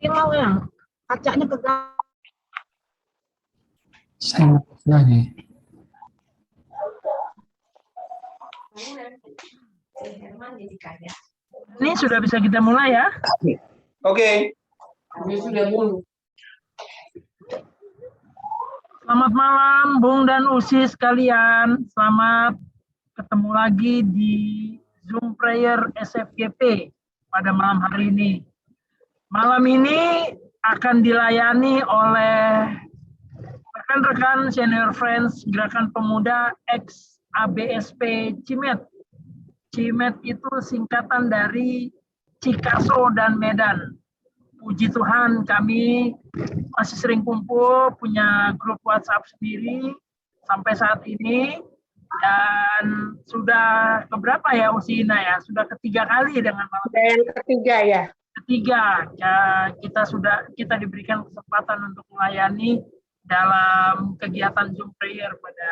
Silau yang kacanya kegang. Saya lagi. Ini sudah bisa kita mulai ya? Oke. Selamat malam Bung dan Usi sekalian. Selamat ketemu lagi di Zoom Prayer SFGP pada malam hari ini. Malam ini akan dilayani oleh rekan-rekan Senior Friends Gerakan Pemuda X ABSP Cimet. Cimet itu singkatan dari Cikaso dan Medan. Puji Tuhan kami masih sering kumpul, punya grup WhatsApp sendiri sampai saat ini, dan sudah keberapa ya Usina ya? Sudah ketiga kali dengan malam yang ketiga ya. Ketiga ya, kita diberikan kesempatan untuk melayani dalam kegiatan Zoom Prayer pada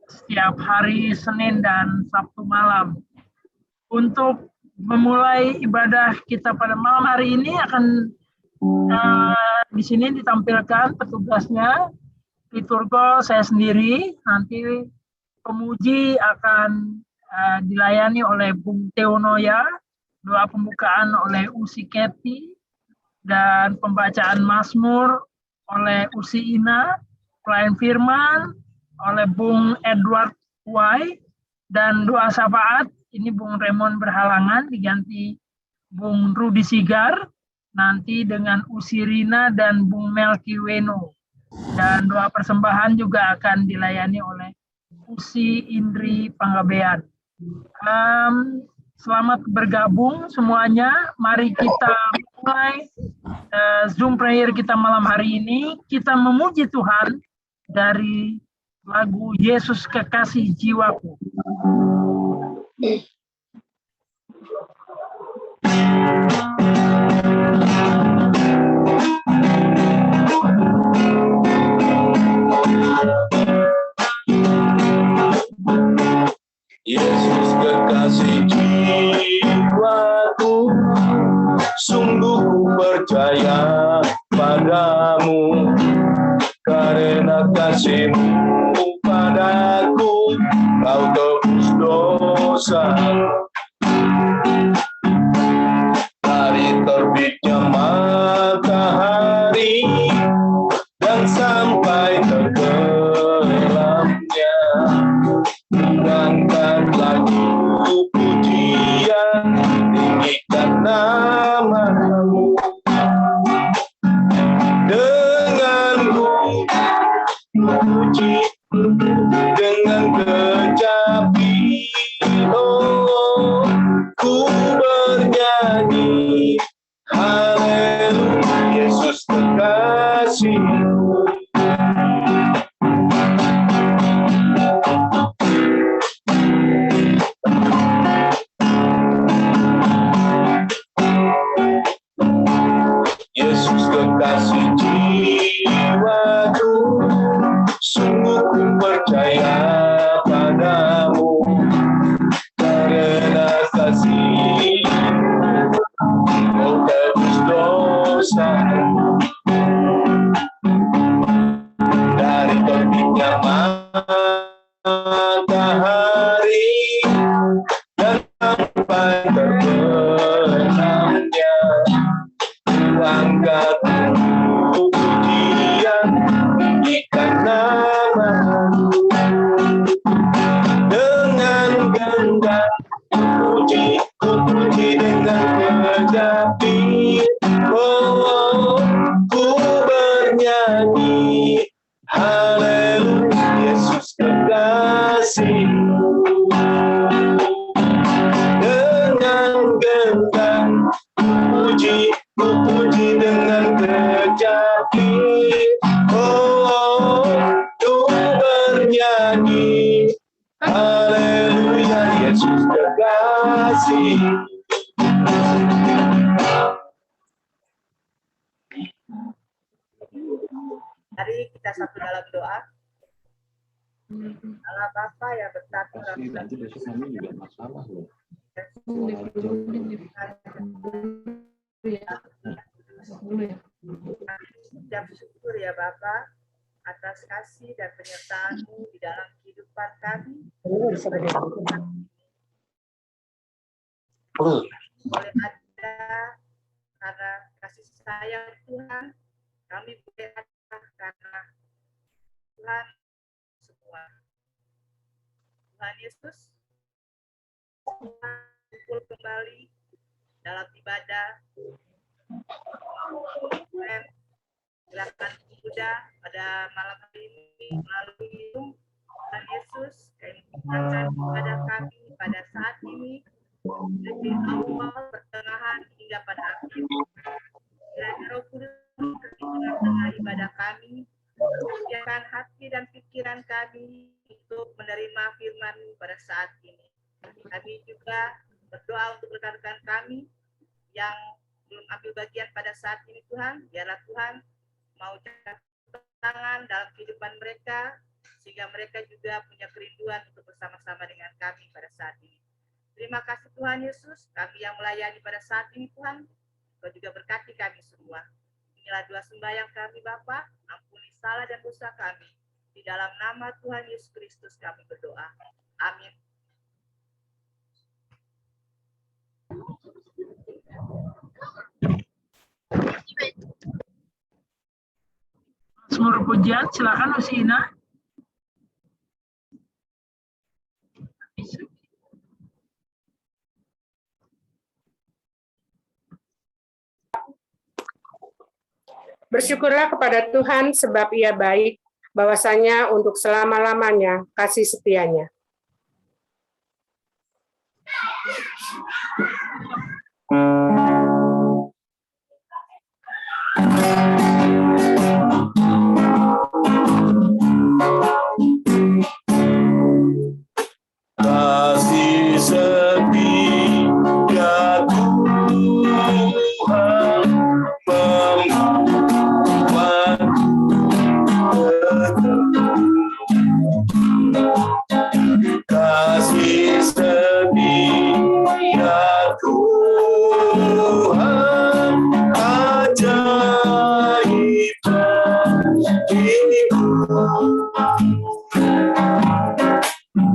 setiap hari Senin dan Sabtu malam. Untuk memulai ibadah kita pada malam hari ini akan di sini ditampilkan petugasnya, liturgol saya sendiri, nanti pemuji akan dilayani oleh Bung Teonoya, doa pembukaan oleh Usi Keti, dan pembacaan Mazmur oleh Usi Ina, pelayan firman oleh Bung Edward Y, dan doa syafaat ini Bung Raymond Berhalangan diganti Bung Rudi Sigar, nanti dengan Usi Rina dan Bung Melki Weno. Dan doa persembahan juga akan dilayani oleh Usi Indri Panggabean. Selamat bergabung semuanya. Mari kita mulai Zoom prayer kita malam hari ini. Kita memuji Tuhan dari lagu Yesus Kekasih Jiwaku. Yesus kekasih jiwaku, sungguh ku percaya padamu, karena kasih-Mu padaku, Kau tebus dosa. Dari terbitnya matahari dan sampai tenggelamnya, angkat lagu pujian, tinggikan nama-Mu. Dengan ku puji, dengan kecapi, oh, ku bernyanyi, haleluya, Yesus kekasih-Mu. Yesus kekasih jiwaku, sungguh ku percaya padamu, karena kasih-Mu Kau tebus dosa. Dari terbitnya matahari dan sampai terbenamnya, angkat pujian, tinggikan nama-Mu. Dengan gendang puji, ku puji dengan kecapi, oh, ku bernyanyi, haleluya, Yesus kekasih-Mu. Dengan gendang puji, ku puji dengan kecapi, oh, ku bernyanyi, haleluya, Yesus kekasih. Mari kita satu dalam doa. Allah Bapa yang bersatu dalam Nanti besok kami juga masalah loh. ya. Masuk dulu ya. Ucap syukur ya Bapa atas kasih dan penyertaan-Mu di dalam kehidupan kami. Boleh ada karena kasih sayang Tuhan, kami boleh ada karena Tuhan semua. Tuhan Yesus, kumpul kembali dalam ibadah gerakan pemuda pada malam hari ini melalui Tuhan Yesus, kami bukakan kepada kami pada saat ini dari awal pertengahan hingga pada akhir. Kiranya Roh Kudus di tengah-tengah ibadah kami, siapkan hati dan pikiran kami untuk menerima firman-Mu pada saat ini. Kami juga berdoa untuk rekan-rekan kami yang belum ambil bagian pada saat ini Tuhan, biarlah Tuhan mau campur tangan dalam kehidupan mereka, sehingga mereka juga punya kerinduan untuk bersama-sama dengan kami pada saat ini. Terima kasih Tuhan Yesus, kami yang melayani pada saat ini Tuhan, Kau juga berkati kami semua. Inilah doa sembahyang kami Bapa, ampuni salah dan dosa kami. Di dalam nama Tuhan Yesus Kristus kami berdoa. Amin. Mazmur pujian, silakan Usina. Bersyukurlah kepada Tuhan sebab Ia baik, bahwasanya untuk selama-lamanya kasih setianya. Kasih setia Tuhan membuat kasih setia Tuhan ajaib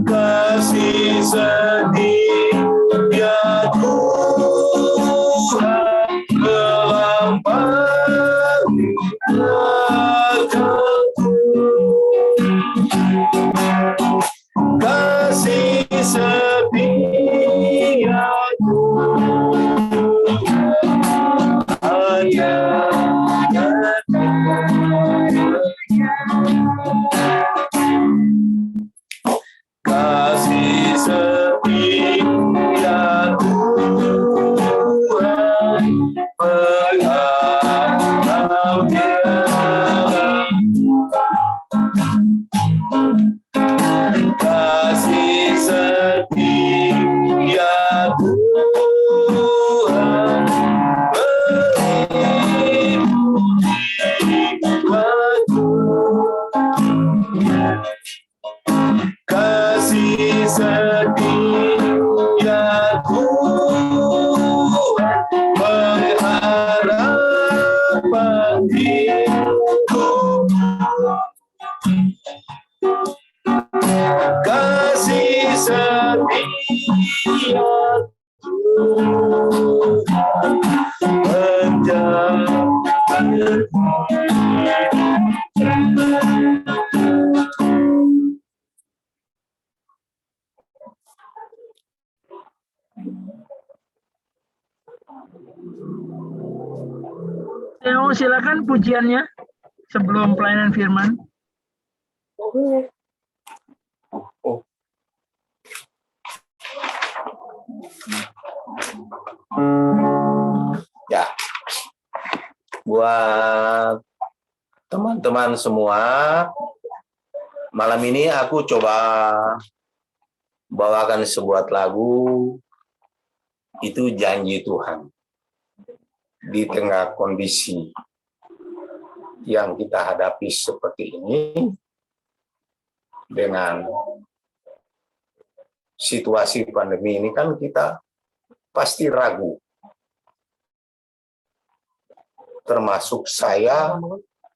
kasih setia Tuhan melampaui akalku. Kasih setia Tuhan kasih setia Tuhan menghadap Dia. Kasih setia Tuhan meliputi hidupku. Kasih setia Tuhan pengharapan hidupku. Kasih setia Tuhan menjaga Theo, silakan pujiannya sebelum pelayanan firman. Ya, buat teman-teman semua, malam ini aku coba bawakan sebuah lagu, itu janji Tuhan. Di tengah kondisi yang kita hadapi seperti ini, dengan situasi pandemi ini kan kita pasti ragu. termasuk saya,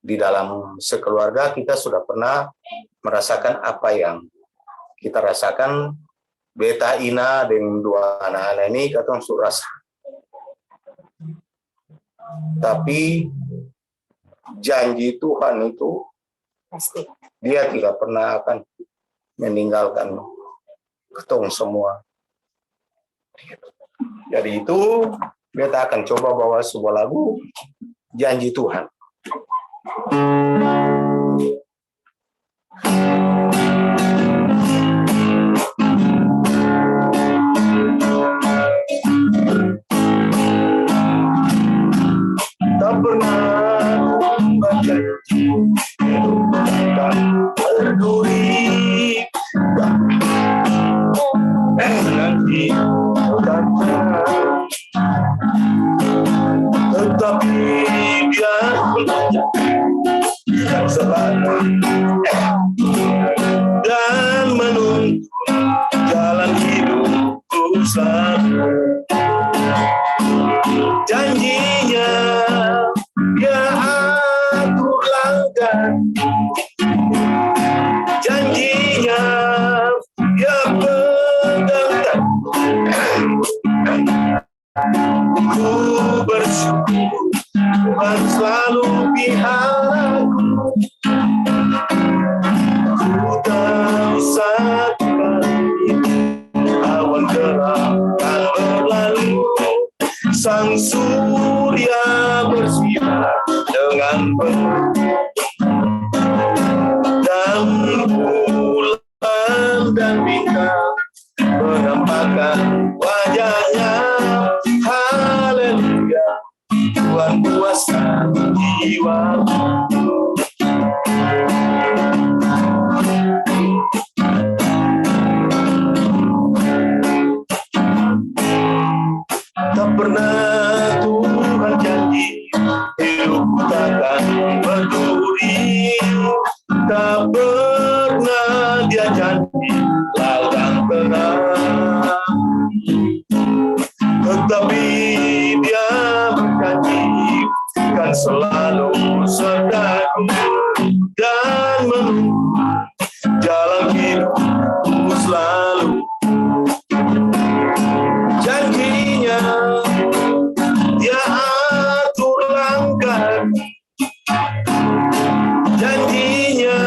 di dalam sekeluarga kita sudah pernah merasakan apa yang kita rasakan. Beta Ina dengan dua anak-anak ini katong sudah rasa. Tapi janji Tuhan itu Pasti. dia tidak pernah akan meninggalkan ketong semua. Jadi itu beta akan coba bawa sebuah lagu Janji Tuhan. Tak pernah berjanji tak berduri nanti datang, tetapi dia selalu dan menuntun jalan hidupku selalu. Janjinya dia atur langkah, janjinya dia pegang. Ku bersyukur Tuhan selalu pihakku. Ku tahu satu kali awan gelap akan berlalu, sang surya bersinar dengan penuh, dan bulan dan bintang menampakkan wajahnya. Haleluya, Tuhan puaskan jiwaku. Tak pernah Tuhan janji hidupku takkan berduri, tak pernah dia janji ladang tenang, tetapi dia berjanji kan selalu sertaku dan menuntun jalan hidupku selalu. Janjinya dia atur langkah, janjinya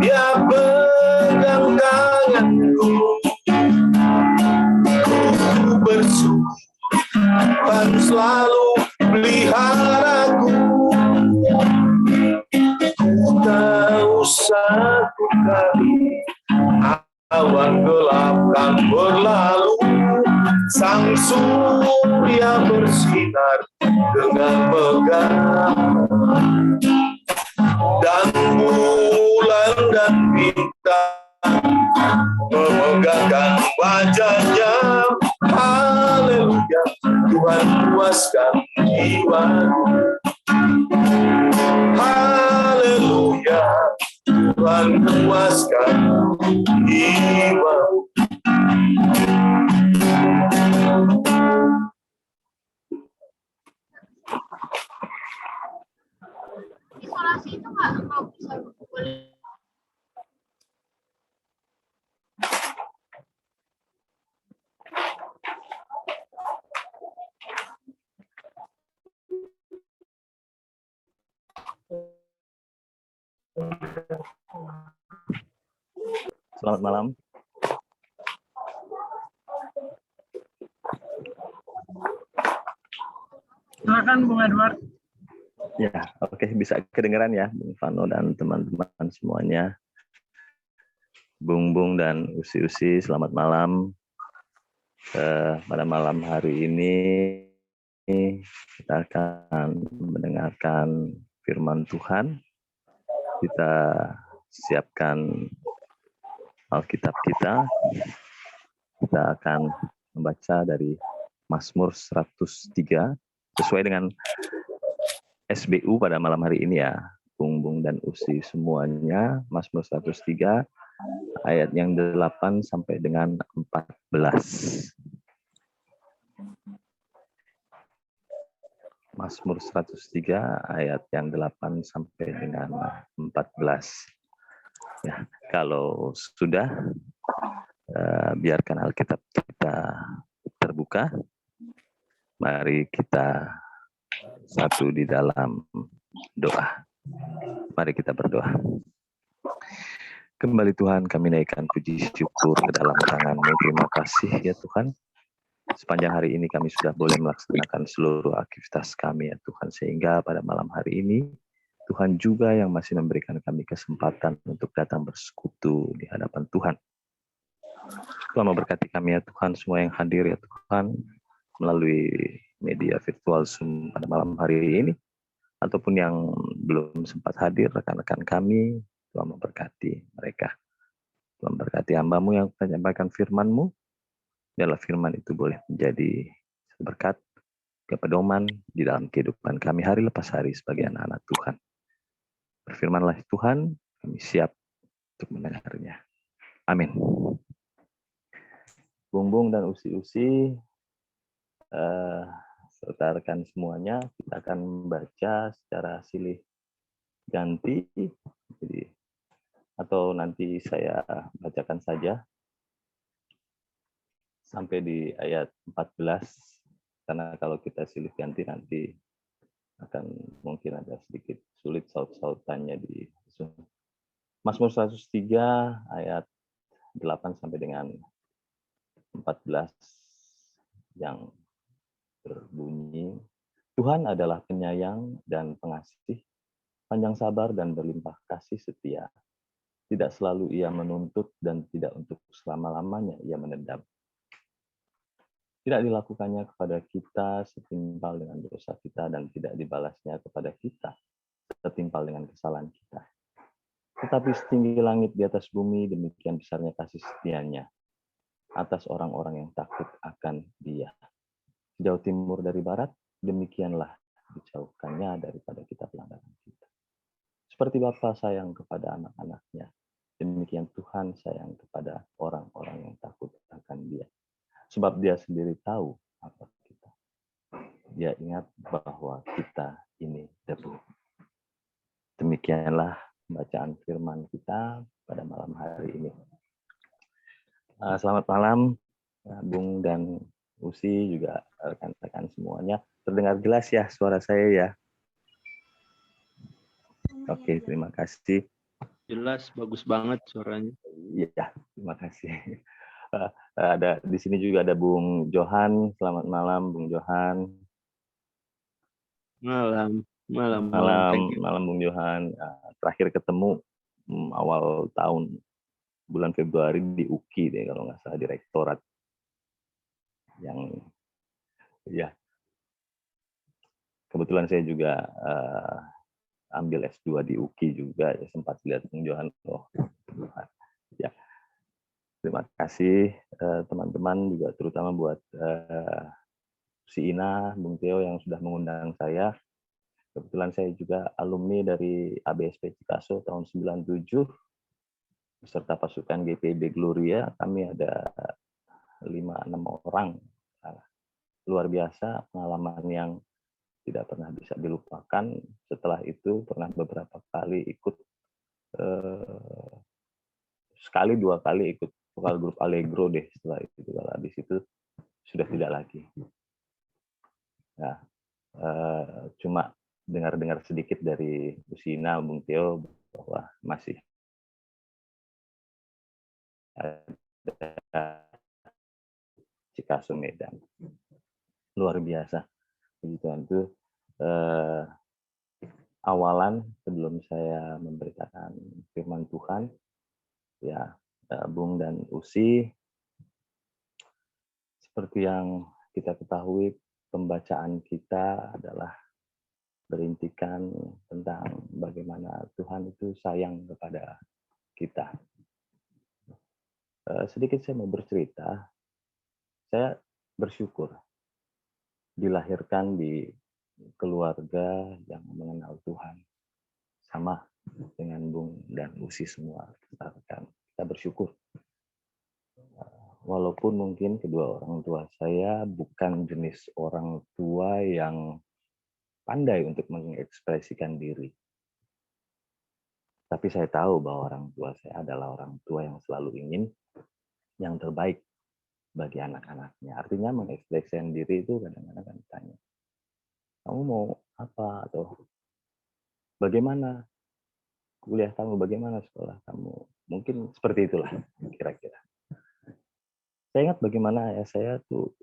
dia pegang tanganku. Ku bersyukur Tuhan selalu peliharaku. Ku tahu satu kali awan gelap kan berlalu, sang surya bersinar dengan megah, dan bulan dan bintang memegahkan wajahnya. Haleluya, Tuhan puaskan jiwaku. Haleluya, Tuhan puaskan jiwaku. Isolasi itu nggak bisa boleh. Selamat malam. Silakan Bung Edward. Ya, oke, bisa kedengaran ya, Bung Vano dan teman-teman semuanya. Bung dan Usi, selamat malam. Pada malam hari ini kita akan mendengarkan firman Tuhan. Kita siapkan Alkitab kita. Kita akan membaca dari Mazmur 103 sesuai dengan SBU pada malam hari ini ya, Bung dan Usi semuanya. Mazmur 103 ayat yang 8 sampai dengan 14. Mazmur 103 ayat yang 8 sampai dengan 14. Ya, kalau sudah, biarkan Alkitab kita terbuka. Mari kita satu di dalam doa. Mari kita berdoa. Kembali Tuhan, kami naikkan puji syukur ke dalam tangan-Mu. Terima kasih ya Tuhan. Sepanjang hari ini kami sudah boleh melaksanakan seluruh aktivitas kami ya Tuhan. Sehingga pada malam hari ini, Tuhan juga yang masih memberikan kami kesempatan untuk datang bersekutu di hadapan Tuhan. Tuhan memberkati kami ya Tuhan, semua yang hadir ya Tuhan, melalui media virtual Zoom pada malam hari ini, ataupun yang belum sempat hadir, rekan-rekan kami, Tuhan memberkati mereka. Tuhan memberkati hamba-Mu yang menyampaikan firman-Mu, biarlah firman itu boleh menjadi berkat, kepedoman di dalam kehidupan kami hari lepas hari sebagai anak-anak Tuhan. Berfirmanlah Tuhan, kami siap untuk mendengarnya. Amin. Bung-bung dan usi-usi, serta rekan semuanya, kita akan membaca secara silih ganti, jadi, atau nanti saya bacakan saja sampai di ayat 14, karena kalau kita silih ganti nanti akan mungkin ada sedikit sulit saut-sautannya di Zoom. Mazmur 103 ayat 8 sampai dengan 14 yang berbunyi, Tuhan adalah penyayang dan pengasih, panjang sabar dan berlimpah kasih setia. Tidak selalu ia menuntut dan tidak untuk selama-lamanya ia menendam. Tidak dilakukannya kepada kita setimpal dengan dosa kita dan tidak dibalasnya kepada kita setimpal dengan kesalahan kita. Tetapi setinggi langit di atas bumi, demikian besarnya kasih setianya atas orang-orang yang takut akan Dia. Jauh timur dari barat, demikianlah dijauhkannya daripada kita pelanggaran kita. Seperti Bapa sayang kepada anak-anaknya, demikian Tuhan sayang kepada orang-orang yang takut akan Dia. Sebab Dia sendiri tahu apa kita. Dia ingat bahwa kita ini debu. Demikianlah bacaan firman kita pada malam hari ini. Selamat malam, Bung dan Usi, juga rekan-rekan semuanya. Terdengar jelas ya suara saya ya? Oke, terima kasih. Jelas, bagus banget suaranya. Iya, terima kasih. Ada di sini juga ada Bung Johan. Selamat malam, Bung Johan. Malam. Malam, Bung Johan. Terakhir ketemu awal tahun bulan Februari di UKI deh kalau nggak salah, di rektorat. Yang ya kebetulan saya juga ambil S2 di UKI juga, ya sempat lihat Bung Johan. Oh, ya. Terima kasih teman-teman, juga terutama buat si Ina, Bung Theo yang sudah mengundang saya. Kebetulan saya juga alumni dari ABSP Cikaso tahun 97, beserta pasukan GPIB Gloria. Kami ada 5-6 orang. Luar biasa, pengalaman yang tidak pernah bisa dilupakan. Setelah itu pernah beberapa kali ikut, sekali 2 kali ikut vokal grup Allegro deh. Setelah itu, kalau habis itu sudah tidak lagi. Nah, cuma dengar-dengar sedikit dari Usina, Bung Theo, bahwa masih ada Cikaso Medan. Luar biasa. Begitu itu awalan sebelum saya memberitakan firman Tuhan, ya Bung dan Usi, seperti yang kita ketahui, pembacaan kita adalah berintikan tentang bagaimana Tuhan itu sayang kepada kita. Sedikit saya mau bercerita. Saya bersyukur dilahirkan di keluarga yang mengenal Tuhan. Sama dengan Bung dan Usi semua. Kita bersyukur. Walaupun mungkin kedua orang tua saya bukan jenis orang tua yang pandai untuk mengekspresikan diri. Tapi saya tahu bahwa orang tua saya adalah orang tua yang selalu ingin yang terbaik bagi anak-anaknya. Artinya mengekspresikan diri itu kadang-kadang kan ditanya, kamu mau apa? Atau bagaimana kuliah kamu, bagaimana sekolah kamu? Mungkin seperti itulah kira-kira. Saya ingat bagaimana ayah saya tuh,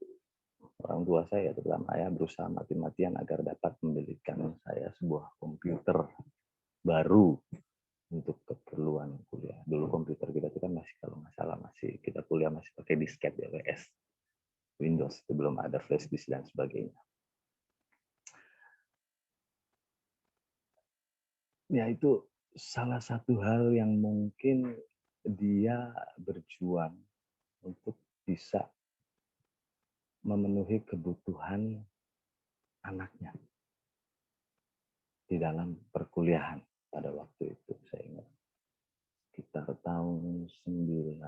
orang tua saya, terutama ayah, berusaha mati-matian agar dapat membelikan saya sebuah komputer baru untuk keperluan kuliah. Dulu komputer kita itu kan masih, kalau nggak salah, masih kita kuliah masih pakai disket ya, WS, Windows, itu belum ada flash disk dan sebagainya. Ya itu salah satu hal yang mungkin dia berjuang untuk bisa memenuhi kebutuhan anaknya di dalam perkuliahan pada waktu itu. Saya ingat sekitar tahun 99,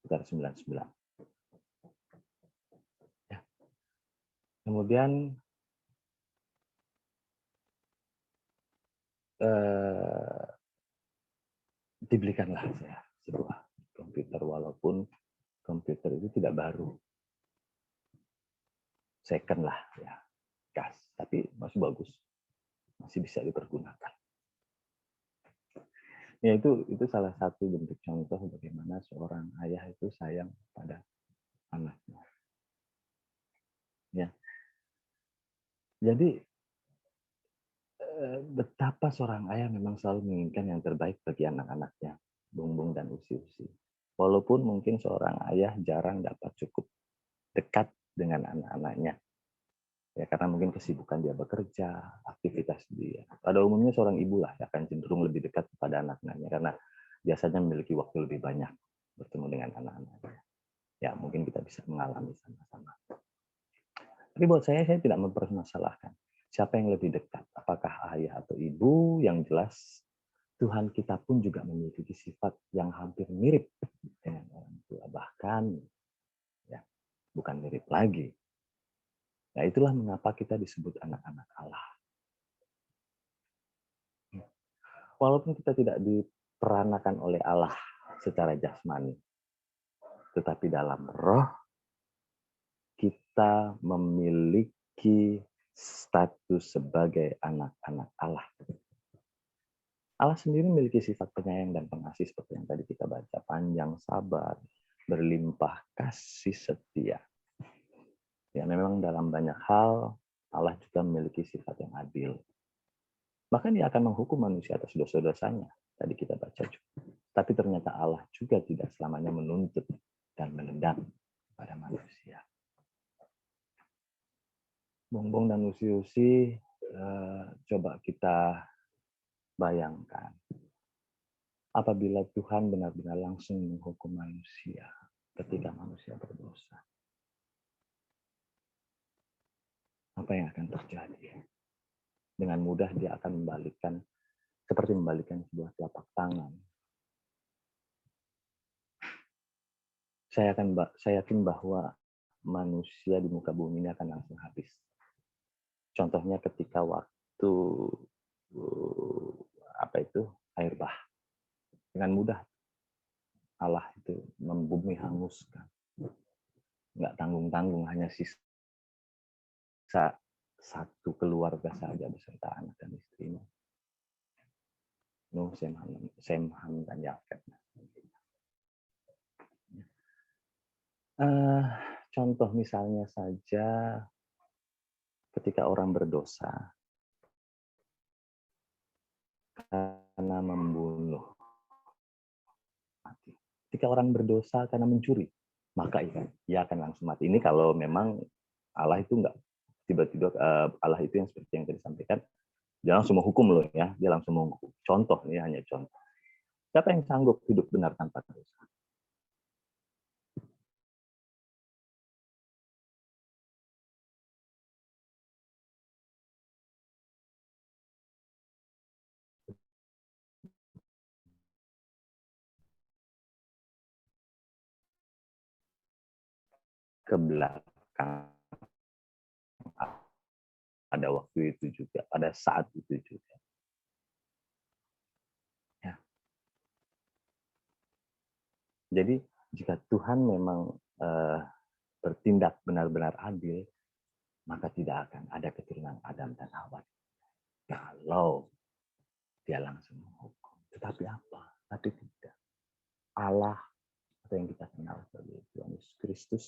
sekitar 99. Ya. Kemudian dibelikanlah saya sebuah komputer, walaupun komputer itu tidak baru, second lah ya, gas, tapi masih bagus, masih bisa dipergunakan. Ya itu salah satu bentuk contoh bagaimana seorang ayah itu sayang pada anaknya. Ya, jadi betapa seorang ayah memang selalu menginginkan yang terbaik bagi anak-anaknya, Bung Bung dan Usi-Usi. Walaupun mungkin seorang ayah jarang dapat cukup dekat dengan anak-anaknya. Ya, karena mungkin kesibukan dia bekerja, aktivitas dia. Pada umumnya seorang ibu lah akan cenderung lebih dekat kepada anak-anaknya karena biasanya memiliki waktu lebih banyak bertemu dengan anak-anaknya. Ya, mungkin kita bisa mengalami sama-sama. Tapi buat saya tidak mempermasalahkan siapa yang lebih dekat, apakah ayah atau ibu. Yang jelas Tuhan kita pun juga memiliki sifat yang hampir mirip dengan orang tua, bahkan ya bukan mirip lagi. Nah, itulah mengapa kita disebut anak-anak Allah. Walaupun kita tidak diperanakan oleh Allah secara jasmani, tetapi dalam roh kita memiliki status sebagai anak-anak Allah. Allah sendiri memiliki sifat penyayang dan pengasih seperti yang tadi kita baca, panjang sabar, berlimpah kasih setia. Ya, memang dalam banyak hal Allah juga memiliki sifat yang adil. Bahkan dia akan menghukum manusia atas dosa-dosanya. Tadi kita baca juga. Tapi ternyata Allah juga tidak selamanya menuntut dan menendang pada manusia. Bung Bung dan Usi-Usi, coba kita bayangkan. Apabila Tuhan benar-benar langsung menghukum manusia ketika manusia berdosa. Apa yang akan terjadi? Dengan mudah dia akan seperti membalikkan sebuah telapak tangan. Saya yakin bahwa manusia di muka bumi ini akan langsung habis. Contohnya ketika waktu air bah. Dengan mudah Allah itu membumi hanguskan. Nggak tanggung-tanggung, hanya sisa satu keluarga saja beserta anak dan istrinya. Nuh, Sem, Ham, dan Yafet. Contoh misalnya saja ketika orang berdosa karena membunuh mati. Ketika orang berdosa karena mencuri, maka ia akan langsung mati. Ini kalau memang Allah itu enggak tiba-tiba Allah itu yang seperti yang tadi disampaikan, dia langsung menghukum loh ya, dia langsung menghukum. Contoh, ini hanya contoh. Siapa yang sanggup hidup benar tanpa dosa? Ke belakang pada waktu itu juga, pada saat itu juga. Ya. Jadi jika Tuhan memang bertindak benar-benar adil, maka tidak akan ada keturunan Adam dan Hawa. Kalau dia langsung menghukum. Tetapi apa? Tapi tidak. Allah atau yang kita kenal sebagai Tuhan Yesus Kristus,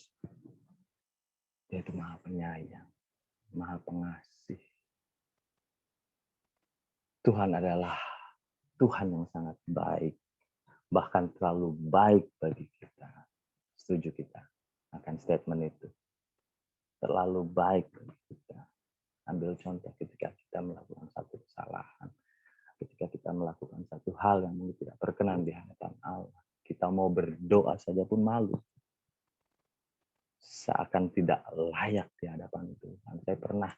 dia itu maha penyayang, maha pengasih. Tuhan adalah Tuhan yang sangat baik, bahkan terlalu baik bagi kita. Setuju kita akan statement itu? Terlalu baik bagi kita. Ambil contoh ketika kita melakukan satu kesalahan, ketika kita melakukan satu hal yang mungkin tidak berkenan di hadapan Allah, kita mau berdoa saja pun malu. Seakan tidak layak di hadapan Tuhan. Saya pernah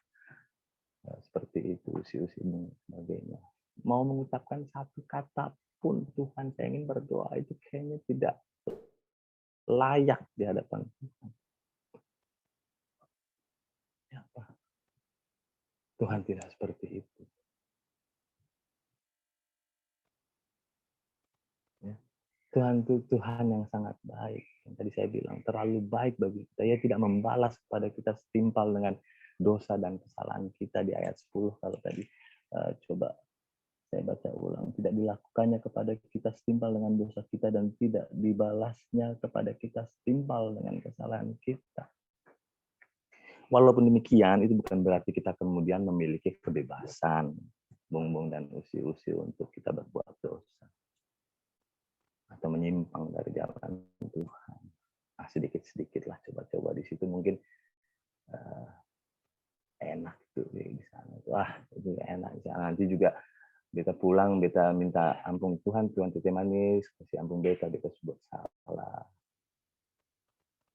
seperti itu, usi-usi dan sebagainya. Mau mengucapkan satu kata pun Tuhan, saya ingin berdoa, itu kayaknya tidak layak di hadapan Tuhan. Ya, Pak. Tuhan tidak seperti itu. Ya. Tuhan itu Tuhan yang sangat baik. Yang tadi saya bilang, terlalu baik bagi kita. Ia tidak membalas kepada kita setimpal dengan dosa dan kesalahan kita di ayat 10. Kalau tadi coba saya baca ulang. Tidak dilakukannya kepada kita setimpal dengan dosa kita dan tidak dibalasnya kepada kita setimpal dengan kesalahan kita. Walaupun demikian, itu bukan berarti kita kemudian memiliki kebebasan, bung-bung dan usi-usi untuk kita berbuat dosa. Atau menyimpang dari jalan Tuhan. Sedikit-sedikit lah, coba-coba di situ mungkin enak tuh di sana. Wah, itu enak. Nanti juga beta pulang, beta minta ampun Tuhan tete manis, kasih ampun beta sebut salah.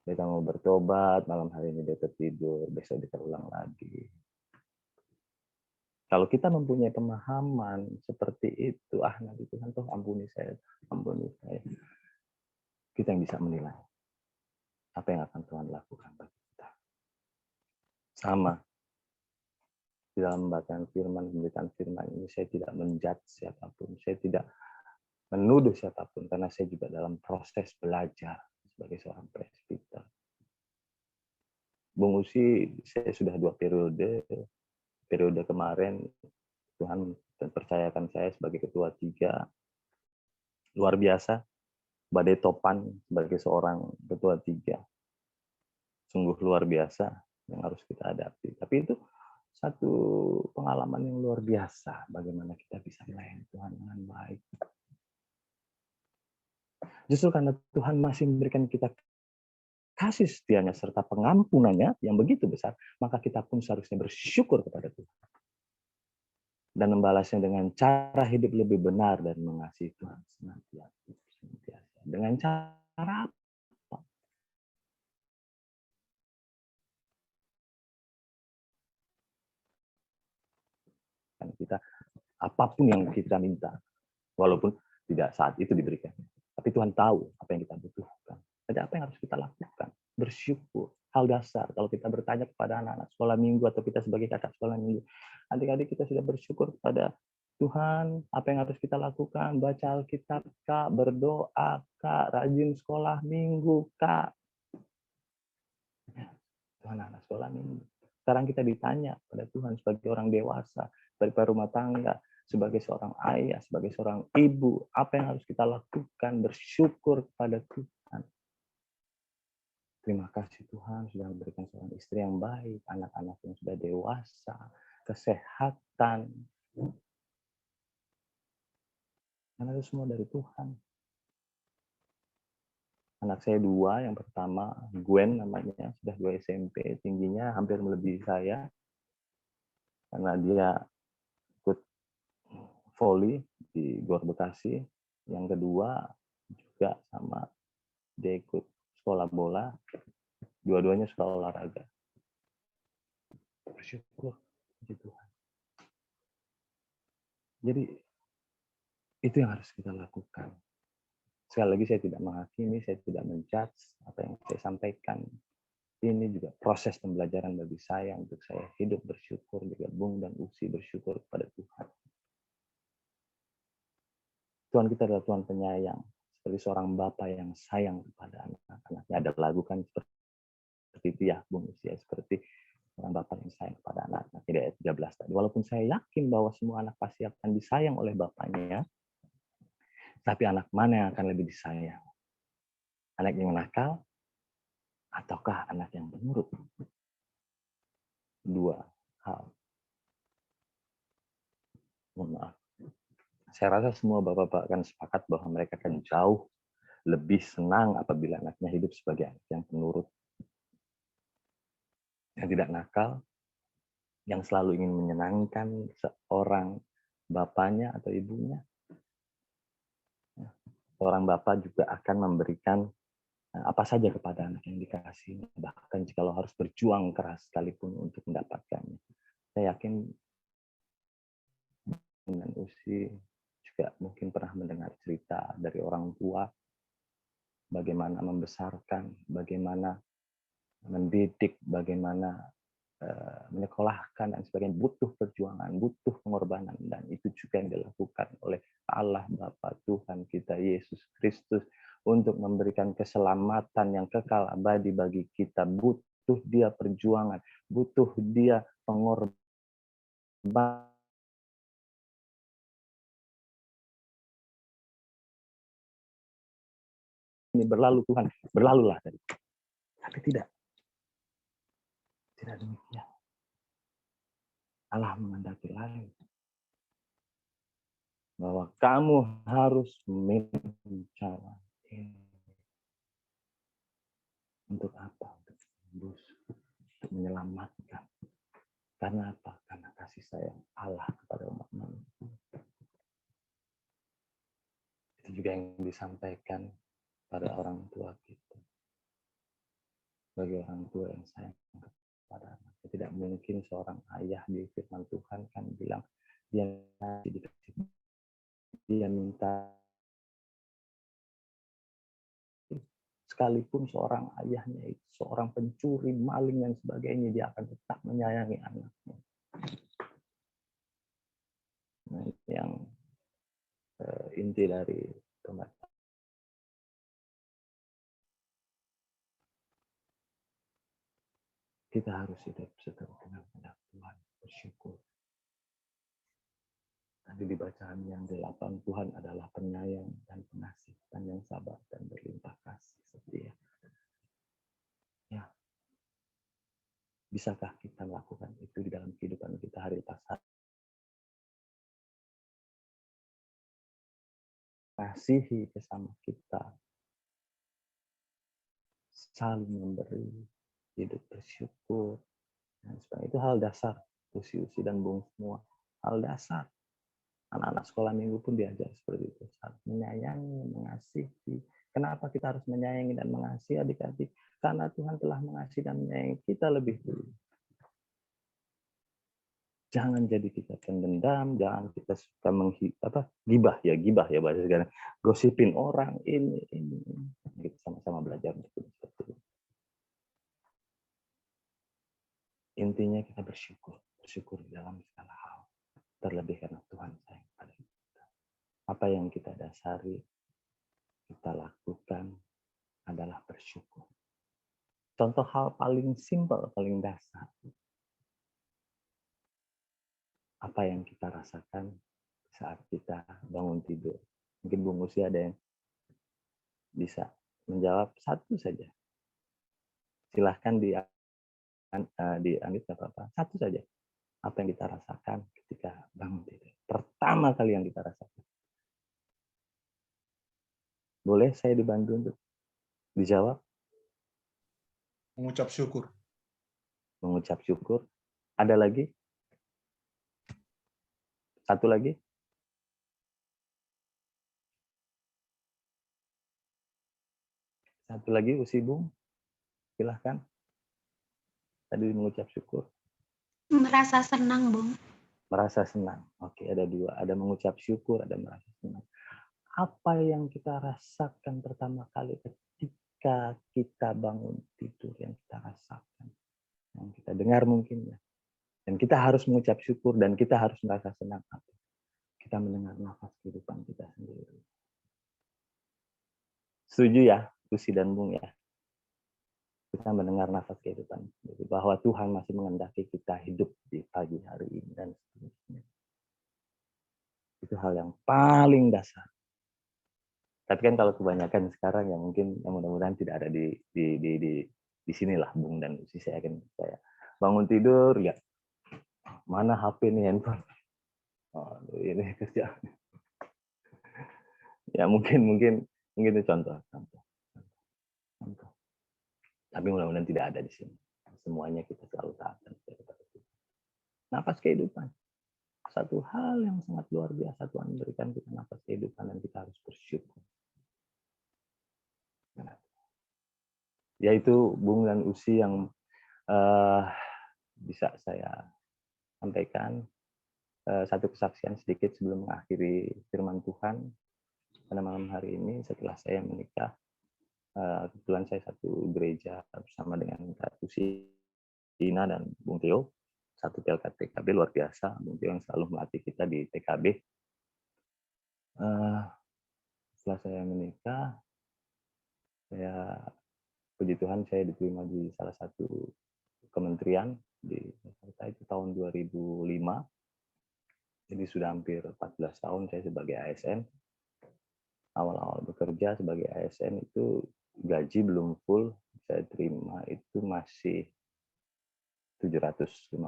Beta mau bertobat, malam hari ini beta tidur, besok beta ulang lagi. Kalau kita mempunyai pemahaman seperti itu, nanti Tuhan tuh ampuni saya. Kita yang bisa menilai apa yang akan Tuhan lakukan bagi kita. Sama di dalam pembacaan firman, pemberitaan firman ini, saya tidak menjudge siapapun, saya tidak menuduh siapapun, karena saya juga dalam proses belajar sebagai seorang presbiter. Bung Usi, saya sudah 2 periode. Periode kemarin Tuhan percayakan saya sebagai ketua 3. Luar biasa. Badai topan sebagai seorang ketua 3. Sungguh luar biasa yang harus kita hadapi. Tapi itu satu pengalaman yang luar biasa. Bagaimana kita bisa melayani Tuhan dengan baik. Justru karena Tuhan masih memberikan kita kasih setianya serta pengampunannya yang begitu besar, maka kita pun seharusnya bersyukur kepada Tuhan. Dan membalasnya dengan cara hidup lebih benar dan mengasihi Tuhan senantiasa. Dengan cara apa? Dan kita, apapun yang kita minta, walaupun tidak saat itu diberikan, tapi Tuhan tahu apa yang kita butuhkan. Jadi apa yang harus kita lakukan? Bersyukur. Hal dasar. Kalau kita bertanya kepada anak-anak sekolah minggu atau kita sebagai kakak sekolah minggu, adik-adik kita sudah bersyukur kepada Tuhan, apa yang harus kita lakukan? Baca Alkitab, Kak, berdoa, Kak, rajin sekolah minggu, Kak. Tuhan, anak sekolah minggu. Sekarang kita ditanya pada Tuhan sebagai orang dewasa, sebagai rumah tangga, sebagai seorang ayah, sebagai seorang ibu, apa yang harus kita lakukan? Bersyukur kepada Tuhan. Terima kasih Tuhan sudah memberikan seorang istri yang baik, anak-anak yang sudah dewasa, kesehatan. Karena itu semua dari Tuhan. Anak saya 2, yang pertama Gwen namanya, sudah 2 SMP, tingginya hampir melebihi saya. Karena dia ikut voli di Gor Bekasi. Yang kedua juga sama, dia ikut sekolah bola. Dua-duanya suka olahraga. Bersyukur puji Tuhan. Jadi itu yang harus kita lakukan. Sekali lagi saya tidak menghakimi, saya tidak menjudge apa yang saya sampaikan. Ini juga proses pembelajaran bagi saya untuk saya hidup bersyukur, juga Bung dan Usi bersyukur kepada Tuhan. Tuhan kita adalah Tuhan penyayang, seperti seorang Bapa yang sayang kepada anak-anaknya. Ada lagu kan seperti itu ya, Bung Usi, ya, seperti orang Bapa yang sayang kepada anak-anak. Tidak ayat 13 tadi. Walaupun saya yakin bahwa semua anak pasti akan disayang oleh bapaknya, tapi anak mana yang akan lebih disayang? Anak yang nakal ataukah anak yang penurut? Dua hal. Mohon maaf. Saya rasa semua bapak-bapak akan sepakat bahwa mereka akan jauh lebih senang apabila anaknya hidup sebagai anak yang penurut, yang tidak nakal, yang selalu ingin menyenangkan seorang bapaknya atau ibunya. Seorang bapak juga akan memberikan apa saja kepada anak yang dikasih, bahkan jikalau harus berjuang keras sekalipun untuk mendapatkannya. Saya yakin dengan Usi juga mungkin pernah mendengar cerita dari orang tua bagaimana membesarkan, bagaimana mendidik, bagaimana menyekolahkan dan sebagainya, butuh perjuangan, butuh pengorbanan, dan itu juga yang dilakukan oleh Allah Bapa Tuhan kita Yesus Kristus untuk memberikan keselamatan yang kekal abadi bagi kita. Butuh dia perjuangan, butuh dia pengorbanan. Ini berlalu Tuhan, berlalulah tadi. Tapi tidak demikian. Allah menghendaki lain. Bahwa kamu harus mencari ini. Untuk apa? Untuk tembus, untuk menyelamatkan. Karena apa? Karena kasih sayang Allah kepada umat manusia. Itu juga yang disampaikan pada orang tua kita. Bagi orang tua yang sayang kepada anaknya, tidak mungkin seorang ayah di firman Tuhan kan bilang dia dikasih, dia minta, sekalipun seorang ayahnya itu seorang pencuri, maling dan sebagainya, dia akan tetap menyayangi anaknya. Nah, yang inti dari pembahasan. Kita harus hidup setelah kenal kepada Tuhan, bersyukur. Tadi di bacaan yang 8, Tuhan adalah penyayang dan pengasih, panjang sabar dan berlimpah kasih setia. Ya. Bisakah kita melakukan itu di dalam kehidupan kita hari lepas hari? Kasihi sesama kita, saling memberi, hidup bersyukur, dan sebagainya. Itu hal dasar. Usi dan Bung semua, hal dasar. Anak-anak sekolah minggu pun diajar seperti itu. Menyayangi, mengasihi. Kenapa kita harus menyayangi dan mengasihi adik-adik? Karena Tuhan telah mengasihi dan menyayangi kita lebih dulu. Jangan jadi kita pendendam, jangan kita suka gibah ya bahasa sekarang. Gosipin orang ini. Kita sama-sama belajar seperti itu. Intinya kita bersyukur dalam segala hal. Terlebih karena Tuhan sayang pada kita. Apa yang kita dasari, kita lakukan adalah bersyukur. Contoh hal paling simpel, paling dasar. Apa yang kita rasakan saat kita bangun tidur. Mungkin Bung Usi ada yang bisa menjawab satu saja. Silahkan diambil apa-apa. Satu saja. Apa yang kita rasakan ketika bangun tidur. Pertama kali yang kita rasakan. Boleh saya dibantu untuk dijawab? Mengucap syukur. Mengucap syukur. Ada lagi? Satu lagi? Satu lagi, Usi Bung. Silahkan. Tadi mengucap syukur. Merasa senang, Bung. Merasa senang. Oke, ada dua. Ada mengucap syukur, ada merasa senang. Apa yang kita rasakan pertama kali ketika kita bangun tidur yang kita rasakan, yang kita dengar mungkin ya, dan kita harus mengucap syukur dan kita harus merasa senang kita mendengar nafas kehidupan kita sendiri. Setuju ya, Usi dan Bung ya? Kita mendengar nafas kehidupan sendiri, bahwa Tuhan masih mengendaki kita hidup di pagi hari ini dan seterusnya. Itu hal yang paling dasar. Tapi kan kalau kebanyakan sekarang ya mungkin yang mudah-mudahan tidak ada di sinilah Bung dan Usi, saya yakin saya bangun tidur ya mana HP nih, handphone. Oh, ini kerja. Ya mungkin itu contoh. Tapi mudah-mudahan tidak ada di sini. Semuanya kita selalu taat kepada Tuhan. Nafas kehidupan. Satu hal yang sangat luar biasa, Tuhan memberikan kita nafas kehidupan dan kita harus bersyukur. Yaitu Bung dan Usi yang bisa saya sampaikan satu kesaksian sedikit sebelum mengakhiri firman Tuhan pada malam hari ini. Setelah saya menikah, kebetulan saya satu gereja bersama dengan Kak Usi, Ina dan Bung Theo, satu PLK TKB luar biasa. Bung Theo yang selalu melatih kita di TKB. Setelah saya menikah, saya puji Tuhan saya diterima di salah satu kementerian di Jakarta itu tahun 2005. Jadi sudah hampir 14 tahun saya sebagai ASN. Awal-awal bekerja sebagai ASN itu gaji belum full, saya terima itu masih 750.000.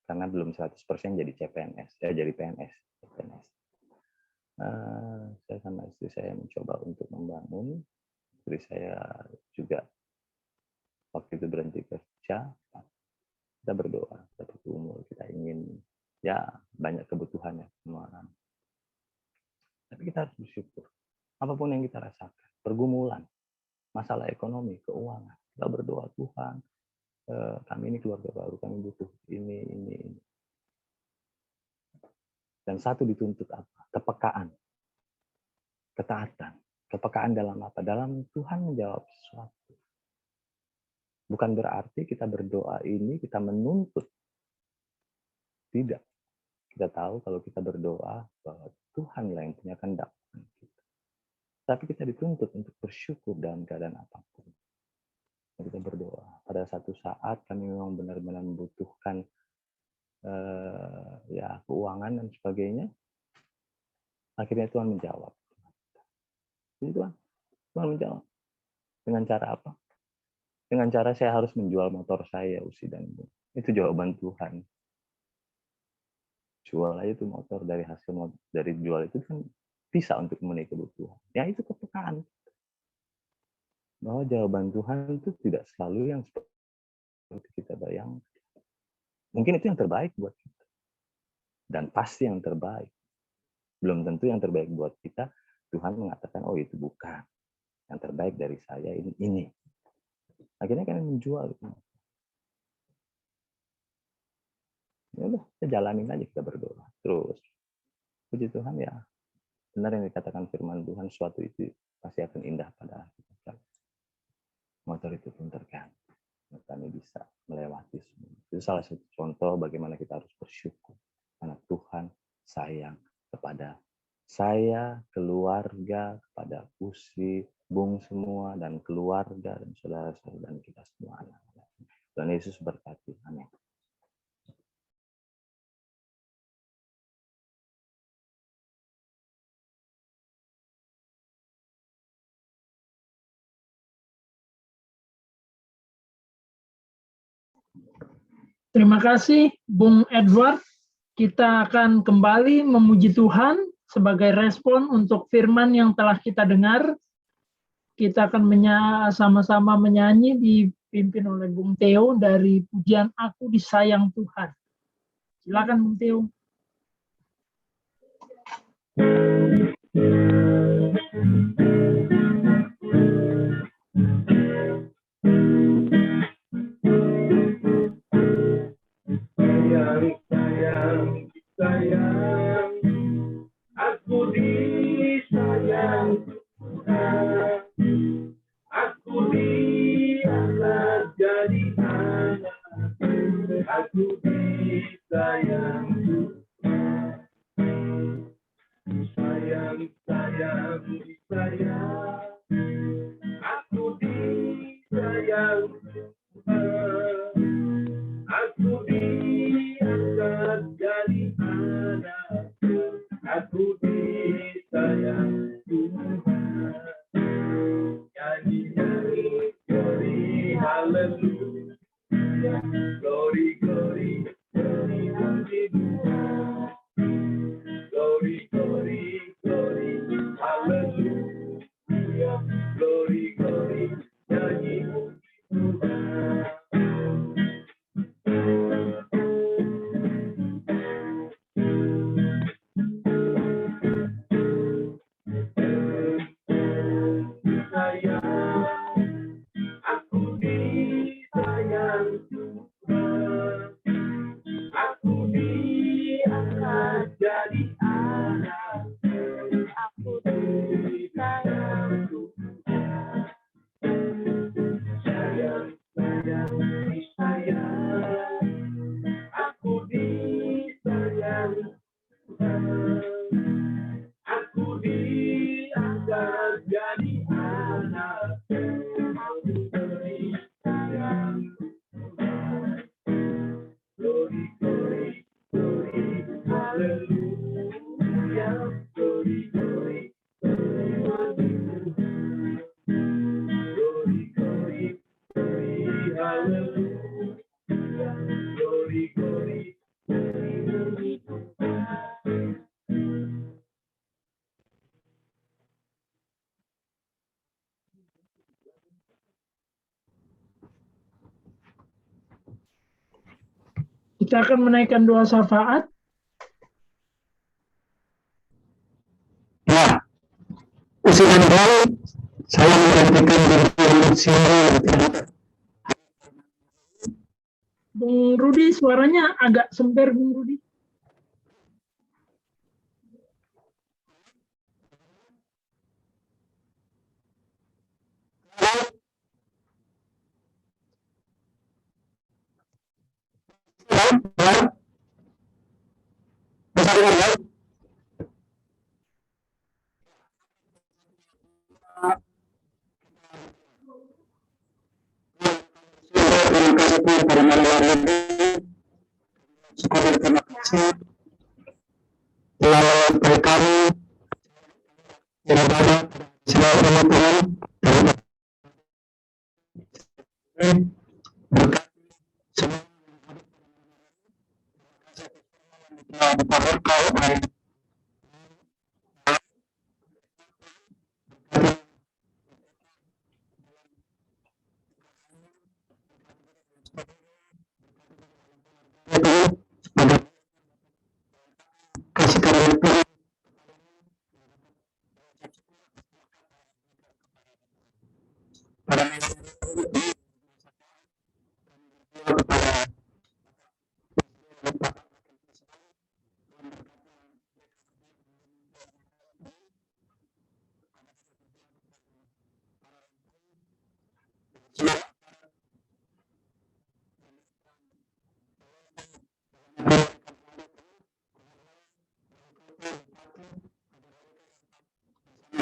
Karena belum 100% jadi CPNS, jadi PNS. Saya sama istri saya mencoba untuk membangun. Istri saya juga waktu itu berhenti kerja. Kita berdoa, kita berumur, kita ingin ya banyak kebutuhannya semua orang. Tapi kita harus bersyukur. Apapun yang kita rasakan, pergumulan, masalah ekonomi, keuangan, kita berdoa, Tuhan, kami ini keluarga baru, kami butuh ini. Dan satu dituntut apa? Kepekaan, ketaatan. Kepekaan dalam apa? Dalam Tuhan menjawab sesuatu. Bukan berarti kita berdoa ini kita menuntut. Tidak. Kita tahu kalau kita berdoa bahwa Tuhanlah yang punya kehendak. Tapi kita dituntut untuk bersyukur dalam keadaan apapun. Kita berdoa. Pada satu saat kami memang benar-benar membutuhkan ya keuangan dan sebagainya. Akhirnya Tuhan menjawab. Jadi Tuhan menjawab. Dengan cara apa? Dengan cara saya harus menjual motor saya, Usi dan Bung. Itu jawaban Tuhan. Jual aja itu motor, dari hasil dari jual itu kan bisa untuk memenuhi kebutuhan. Ya itu kepekaan. Bahwa jawaban Tuhan itu tidak selalu yang seperti kita bayangkan. Mungkin itu yang terbaik buat kita. Dan pasti yang terbaik. Belum tentu yang terbaik buat kita. Tuhan mengatakan, oh itu bukan. Yang terbaik dari saya ini. Akhirnya kami menjual. Ya udah, kita jalanin aja, kita berdoa. Terus, puji Tuhan ya, benar yang dikatakan firman Tuhan, suatu itu pasti akan indah pada kita. Motor itu pun tergantung. Kami bisa melewati semua. Itu salah satu contoh bagaimana kita harus bersyukur. Karena Tuhan sayang kepada saya, keluarga, kepada Usi, Bung semua, dan keluarga, dan saudara-saudara, dan kita semua anak-anak. Dan Yesus berkati. Amin. Terima kasih, Bung Edward. Kita akan kembali memuji Tuhan sebagai respon untuk firman yang telah kita dengar. Kita akan sama-sama menyanyi dipimpin oleh Bung Theo dari pujian Aku Disayang Tuhan. Silakan Bung Theo. Sayang, aku disayang Tuhan. aku disayang Tuhan. Sayang, sayang, disayang, aku disayang Tuhan. Aku diangkat jadi anak, aku disayang Tuhan. Nyanyi, nyanyi, glory, hallelujah. Glory, glory, glory, puji Tuhan. Glory, glory, glory, hallelujah. Glory, glory, nyanyi puji Tuhan. Aku disayang Tuhan. Aku diangkat jadi anak. Aku disayang Tuhan. Sayang, sayang, disayang. Aku disayang Tuhan. Aku diangkat jadi anak. Aku disayang Tuhan. Glory, glory, glory, hallelujah. Glory, glory, glory, hallelujah. Glory, glory, glory, hallelujah. Glory, glory, glory, hallelujah. Kita akan menaikkan doa syafaat. Ya, usianya baik, saya menggantikan diri untuk sini. Bung Rudi, suaranya agak semper, Bung Rudi. Terima kasih melalui kami tidak banyak selalu Tuhan berkat semua kau baik. Kasih karunia Tuhan pada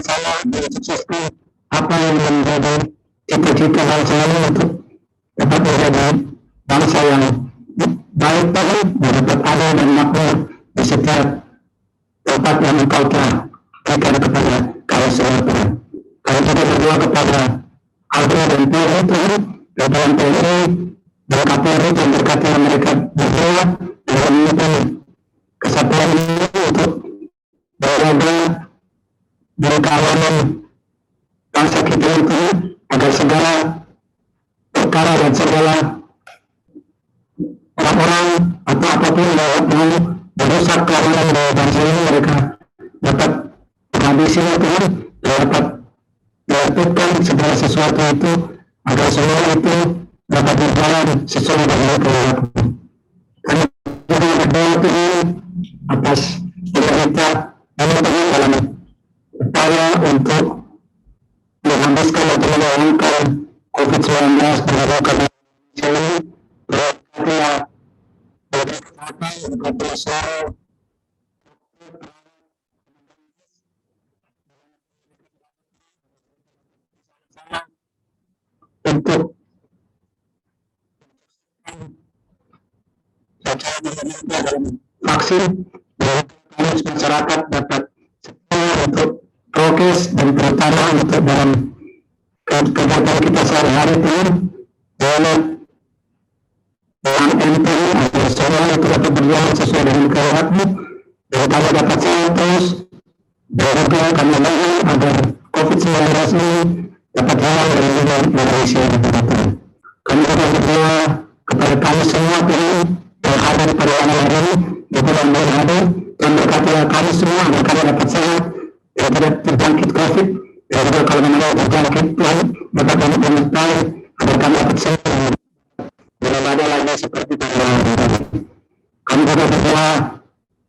saya mensukseskan apa yang menjadi cita-cita bangsa ini untuk dapat menjadi bangsa yang baik tadi, dapat adil dan makmur di setiap tempat yang engkau telah berikan kepada kami semua Tuhan. Kami juga berdoa kepada Aldo dan Piri Tuhan, kepada TNI dan Kapolri dan berkati mereka berdua dalam memimpin kesatuan ini untuk menjaga dan keamanan bangsa kita itu agar segala perkara dan segala orang-orang atau apapun yang mau merusak keamanan dari bangsa ini mereka dapat menghabisinya Tuhan, dapat melakukan segala sesuatu itu agar semua itu dapat berjalan sesuai dengan perintah. Kami juga berdoa Tuhan atas pemerintah teman-teman dalam upaya untuk menghabiskan atau menghilangkan COVID-19 pada kami ini berarti untuk vaksin dan masyarakat dapat untuk prokes dan terutama untuk dalam kegiatan kita sehari-hari ini dengan MTI agar semua itu dapat berjalan sesuai dengan kehendakmu dan kami dapat sehat terus dan juga kami mohon agar COVID-19 ini dapat hilang dari Indonesia. Kami juga berdoa kepada kami semua Tuhan yang hadir pada malam hari ini bukan hadir dan berkatilah kami semua agar kami dapat sehat dan tidak terjangkit COVID dan juga kalau memang terjangkit Tuhan dapat kami menyertai agar kami dapat sehat dalam ada lagi seperti pada kami juga berdoa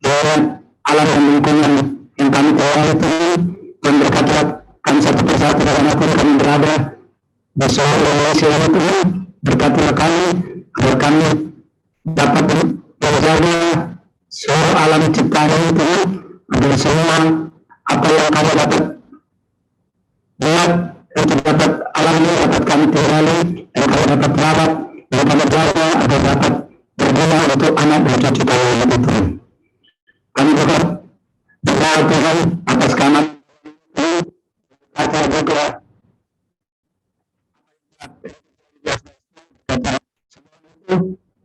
dengan alam dan lingkungan yang kami telah itu dan berkatilah kami satu persatu dimanapun kami berada di seluruh Indonesia ini Tuhan berkatilah kami agar kami dapat menjaga seluruh alam ciptaan ini Tuhan agar semua apa yang kami dapat buat untuk dapat alam ini dapat kami tinggali dan kami dapat merawat dan kami jaga agar dapat berguna untuk anak dan cucu kami itu Tuhan. Kami juga berdoa Tuhan atas kami agar juga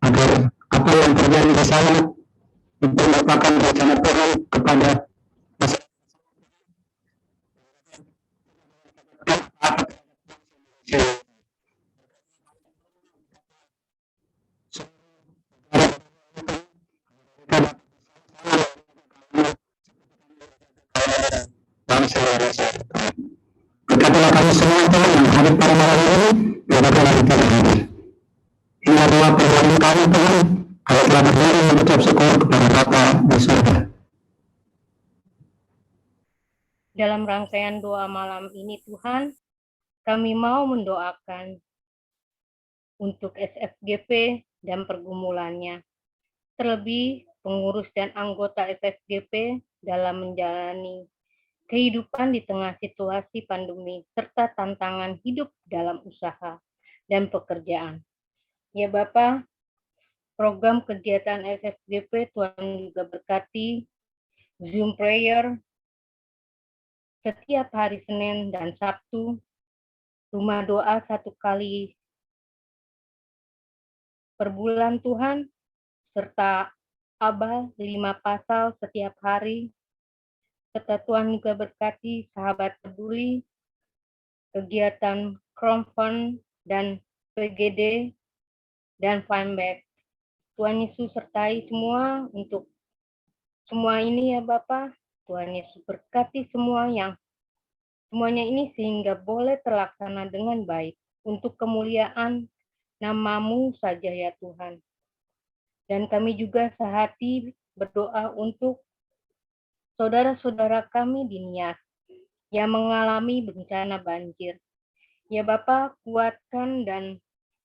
agar apa yang terjadi di sana itu merupakan rencana Tuhan kepada masyarakat. Berkatilah kami semua Tuhan yang hadir pada malam ini dan akan kita hadir. Ini adalah permohonan kami Tuhan, kami telah berdiri mengucap syukur kepada Bapa di surga. Dalam rangkaian doa malam ini Tuhan, kami mau mendoakan untuk SFGP dan pergumulannya, terlebih pengurus dan anggota SFGP dalam menjalani kehidupan di tengah situasi pandemi serta tantangan hidup dalam usaha dan pekerjaan. Ya Bapak, program kegiatan SFGP Tuhan juga berkati Zoom prayer setiap hari Senin dan Sabtu, rumah doa 1 kali per bulan Tuhan, serta Abah 5 pasal setiap hari, serta Tuhan juga berkati sahabat peduli, kegiatan crowdfund dan PGD, dan Funback. Tuhan Yesus sertai semua untuk semua ini ya Bapak. Tuhan Yesus berkati semuanya ini sehingga boleh terlaksana dengan baik untuk kemuliaan nama-Mu saja ya Tuhan. Dan kami juga sehati berdoa untuk saudara-saudara kami di Nias yang mengalami bencana banjir. Ya Bapak, kuatkan dan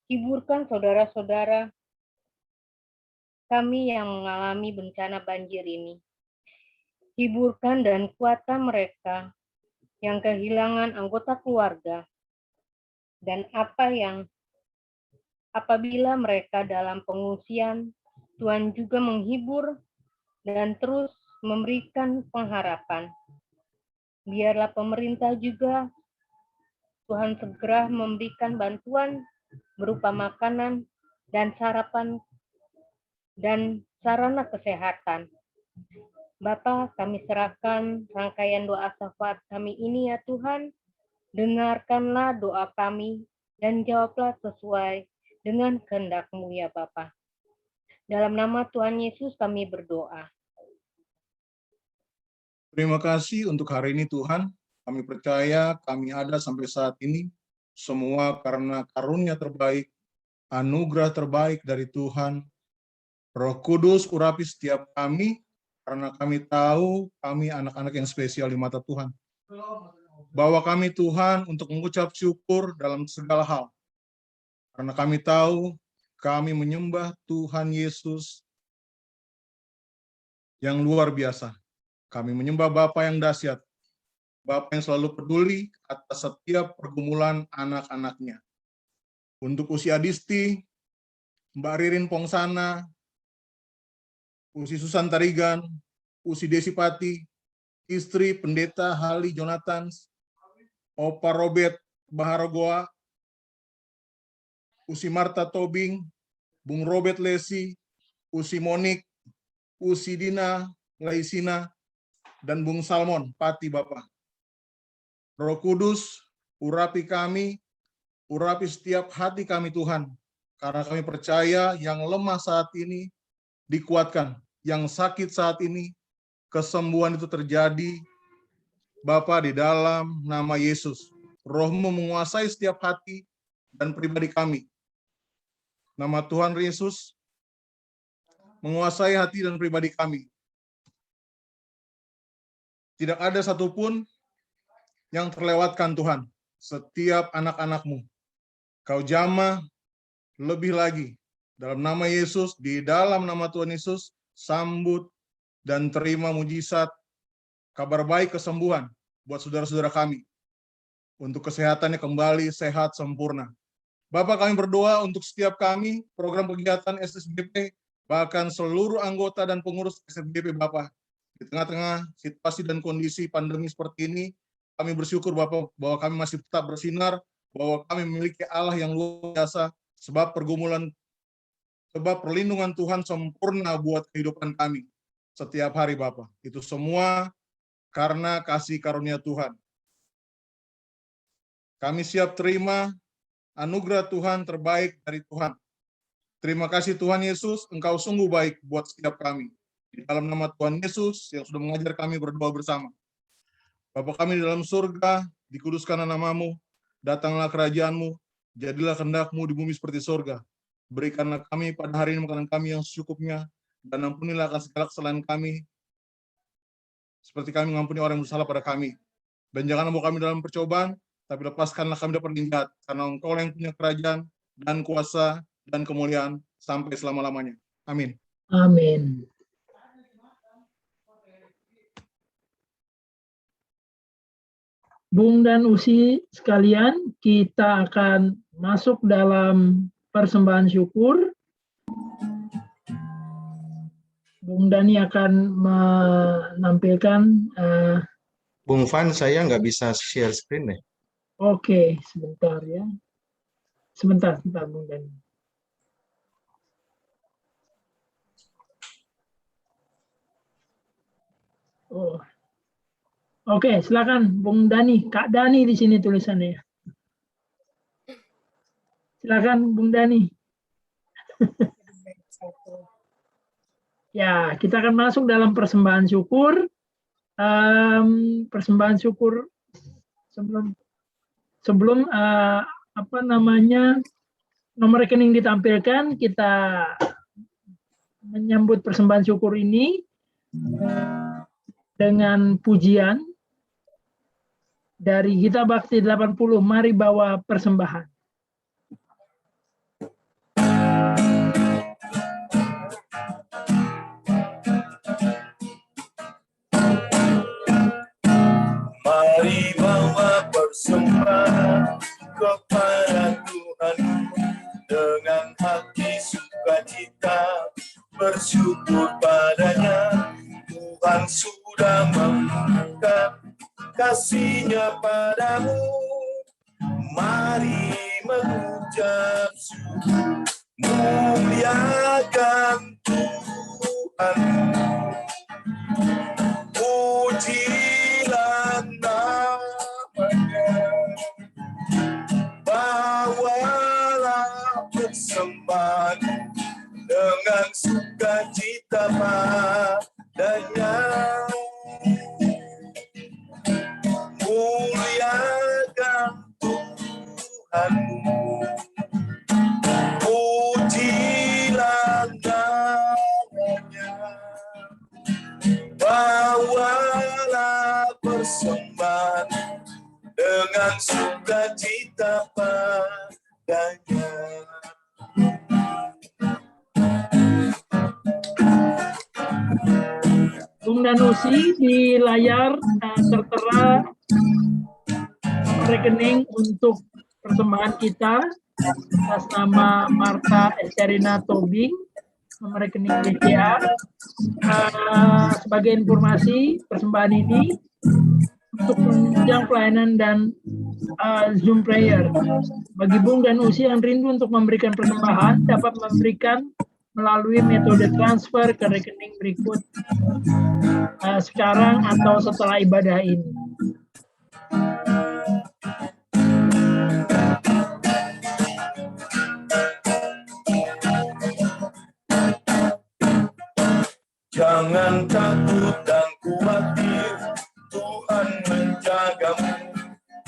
hiburkan saudara-saudara kami yang mengalami bencana banjir ini. Hiburkan dan kuatkan mereka yang kehilangan anggota keluarga dan apabila mereka dalam pengungsian, Tuhan juga menghibur dan terus memberikan pengharapan. Biarlah pemerintah juga Tuhan segera memberikan bantuan berupa makanan dan sarapan dan sarana kesehatan. Bapak, kami serahkan rangkaian doa syafaat kami ini ya Tuhan. Dengarkanlah doa kami dan jawablah sesuai dengan kehendak-Mu ya Bapak. Dalam nama Tuhan Yesus kami berdoa. Terima kasih untuk hari ini Tuhan. Kami percaya kami ada sampai saat ini semua karena karunia terbaik, anugerah terbaik dari Tuhan. Roh Kudus urapi setiap kami, karena kami tahu kami anak-anak yang spesial di mata Tuhan. Bawa kami Tuhan untuk mengucap syukur dalam segala hal. Karena kami tahu kami menyembah Tuhan Yesus yang luar biasa. Kami menyembah Bapa yang dahsyat, Bapa yang selalu peduli atas setiap pergumulan anak-anaknya. Untuk Usi Adisti, Mbak Ririn Pongsana, Usi Susan Tarigan, Usi Desipati, istri Pendeta Hali Jonathan, Opa Robert Baharogoa, Usi Marta Tobing, Bung Robert Lesi, Usi Monik, Usi Dina Laisina, dan Bung Salmon Pati Bapak. Roh Kudus, urapi kami, urapi setiap hati kami Tuhan, karena kami percaya yang lemah saat ini dikuatkan, yang sakit saat ini kesembuhan itu terjadi. Bapa, di dalam nama Yesus, Roh-Mu menguasai setiap hati dan pribadi kami. Nama Tuhan Yesus menguasai hati dan pribadi kami. Tidak ada satupun yang terlewatkan Tuhan. Setiap anak-anak-Mu, Kau jamah lebih lagi. Dalam nama Yesus, di dalam nama Tuhan Yesus, sambut dan terima mujizat, kabar baik kesembuhan buat saudara-saudara kami. Untuk kesehatannya kembali sehat sempurna. Bapak, kami berdoa untuk setiap kami, program kegiatan SSBP, bahkan seluruh anggota dan pengurus SSBP Bapak. Di tengah-tengah situasi dan kondisi pandemi seperti ini, kami bersyukur Bapak bahwa kami masih tetap bersinar, bahwa kami memiliki Allah yang luar biasa, sebab perlindungan Tuhan sempurna buat kehidupan kami setiap hari Bapak. Itu semua karena kasih karunia Tuhan. Kami siap terima anugerah Tuhan terbaik dari Tuhan. Terima kasih Tuhan Yesus, Engkau sungguh baik buat setiap kami. Di dalam nama Tuhan Yesus yang sudah mengajar kami berdoa bersama. Bapa kami di dalam surga, dikuduskanlah nama-Mu, datanglah kerajaan-Mu, jadilah kehendak-Mu di bumi seperti surga. Berikanlah kami pada hari ini makanan kami yang secukupnya, dan ampunilah akan segala kesalahan kami, seperti kami mengampuni orang yang bersalah pada kami. Dan janganlah bawa kami dalam percobaan, tapi lepaskanlah kami dari jahat, karena Engkau yang punya kerajaan, dan kuasa, dan kemuliaan, sampai selama-lamanya. Amin. Amin. Bung dan Usi sekalian, kita akan masuk dalam persembahan syukur. Bung Dani akan menampilkan. Bung Van, saya nggak bisa share screen deh. Oke, sebentar ya. Sebentar, Bung Dani. Oh. Oke, silakan Bung Dani. Kak Dani di sini tulisannya. Silakan Bung Dani. Ya, kita akan masuk dalam persembahan syukur. Persembahan syukur sebelum nomor rekening ditampilkan, kita menyambut persembahan syukur ini dengan pujian dari Gita Bakti 80, mari bawa persembahan. Mari bawa persembahan kepada Tuhan dengan hati sukacita, bersyukur padanya. Tuhan sudah mengungkap kasih-Nya padamu. Mari mengucap syukur, muliakan Tuhan. Pujilah nama-Nya, bawalah persembahan dengan sukacita padanya. Muliakan Tuhan, pujilah nama-Nya, bawalah persembahan dengan sukacita padanya. Bung Danusi, di layar tertera rekening untuk persembahan kita atas nama Marta Esterina Tobing, nomor rekening BCA. Sebagai informasi, persembahan ini untuk menunjang pelayanan dan Zoom prayer. Bagi Bung dan Usi yang rindu untuk memberikan persembahan, dapat memberikan melalui metode transfer ke rekening berikut sekarang atau setelah ibadah ini. Jangan takut dan khawatir, Tuhan menjagamu.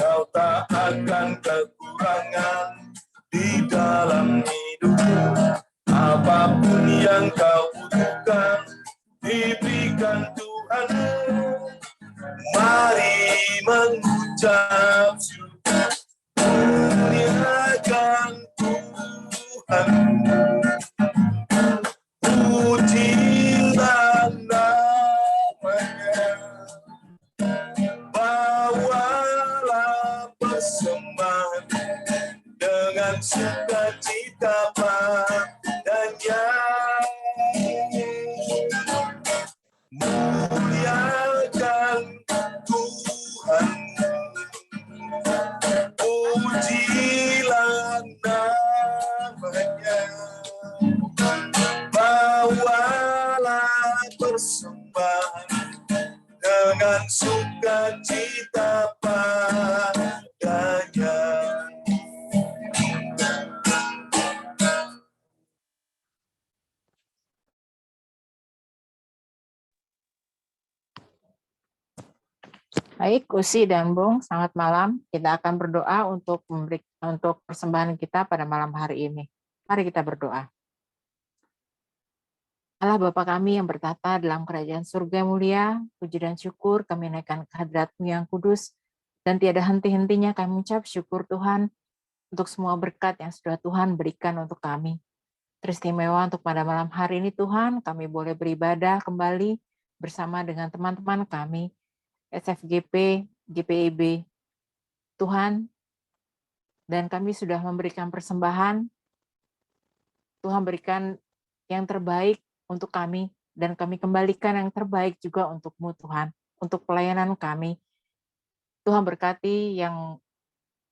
Kau tak akan kekurangan di dalam hidupmu. Apapun yang kau butuhkan, diberikan Tuhan. Mari mengucap syukur, muliakan Tuhan. Pujilah namanya, bawalah persembahan dengan sukacita padanya. Muliakan Tuhan, pujilah namanya, bawalah persembahan dengan sukacita padanya. Baik, Usi dan Bung, selamat malam. Kita akan berdoa untuk persembahan kita pada malam hari ini. Mari kita berdoa. Allah Bapa kami yang bertata dalam kerajaan surga mulia, puji dan syukur kami naikkan kehadirat-Mu yang kudus, dan tiada henti-hentinya kami mengucap syukur Tuhan untuk semua berkat yang sudah Tuhan berikan untuk kami. Teristimewa untuk pada malam hari ini Tuhan, kami boleh beribadah kembali bersama dengan teman-teman kami, SFGP, GPIB, Tuhan, dan kami sudah memberikan persembahan. Tuhan berikan yang terbaik untuk kami, dan kami kembalikan yang terbaik juga untuk-Mu Tuhan, untuk pelayanan kami. Tuhan berkati yang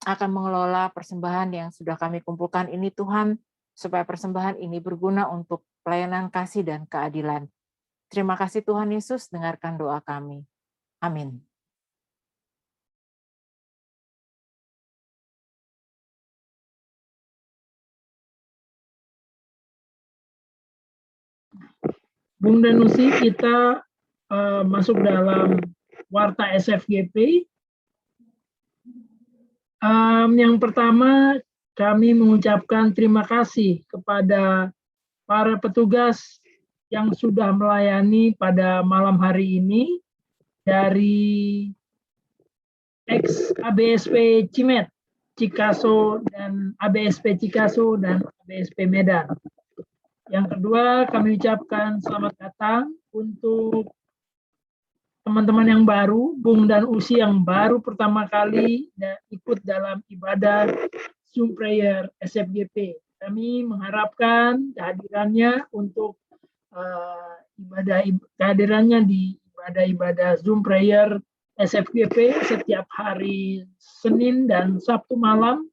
akan mengelola persembahan yang sudah kami kumpulkan ini Tuhan, supaya persembahan ini berguna untuk pelayanan kasih dan keadilan. Terima kasih Tuhan Yesus, dengarkan doa kami. Amin. Bung Danusi, kita masuk dalam Warta SFGP. Yang pertama, kami mengucapkan terima kasih kepada para petugas yang sudah melayani pada malam hari ini dari ex-ABSP Cimet, Cikaso, dan ABSP Cikaso, dan ABSP Medan. Yang kedua, kami ucapkan selamat datang untuk teman-teman yang baru, Bung dan Usi yang baru pertama kali ikut dalam ibadah Zoom Prayer SFGP. Kami mengharapkan kehadirannya untuk kehadirannya di ibadah Zoom Prayer SFGP setiap hari Senin dan Sabtu malam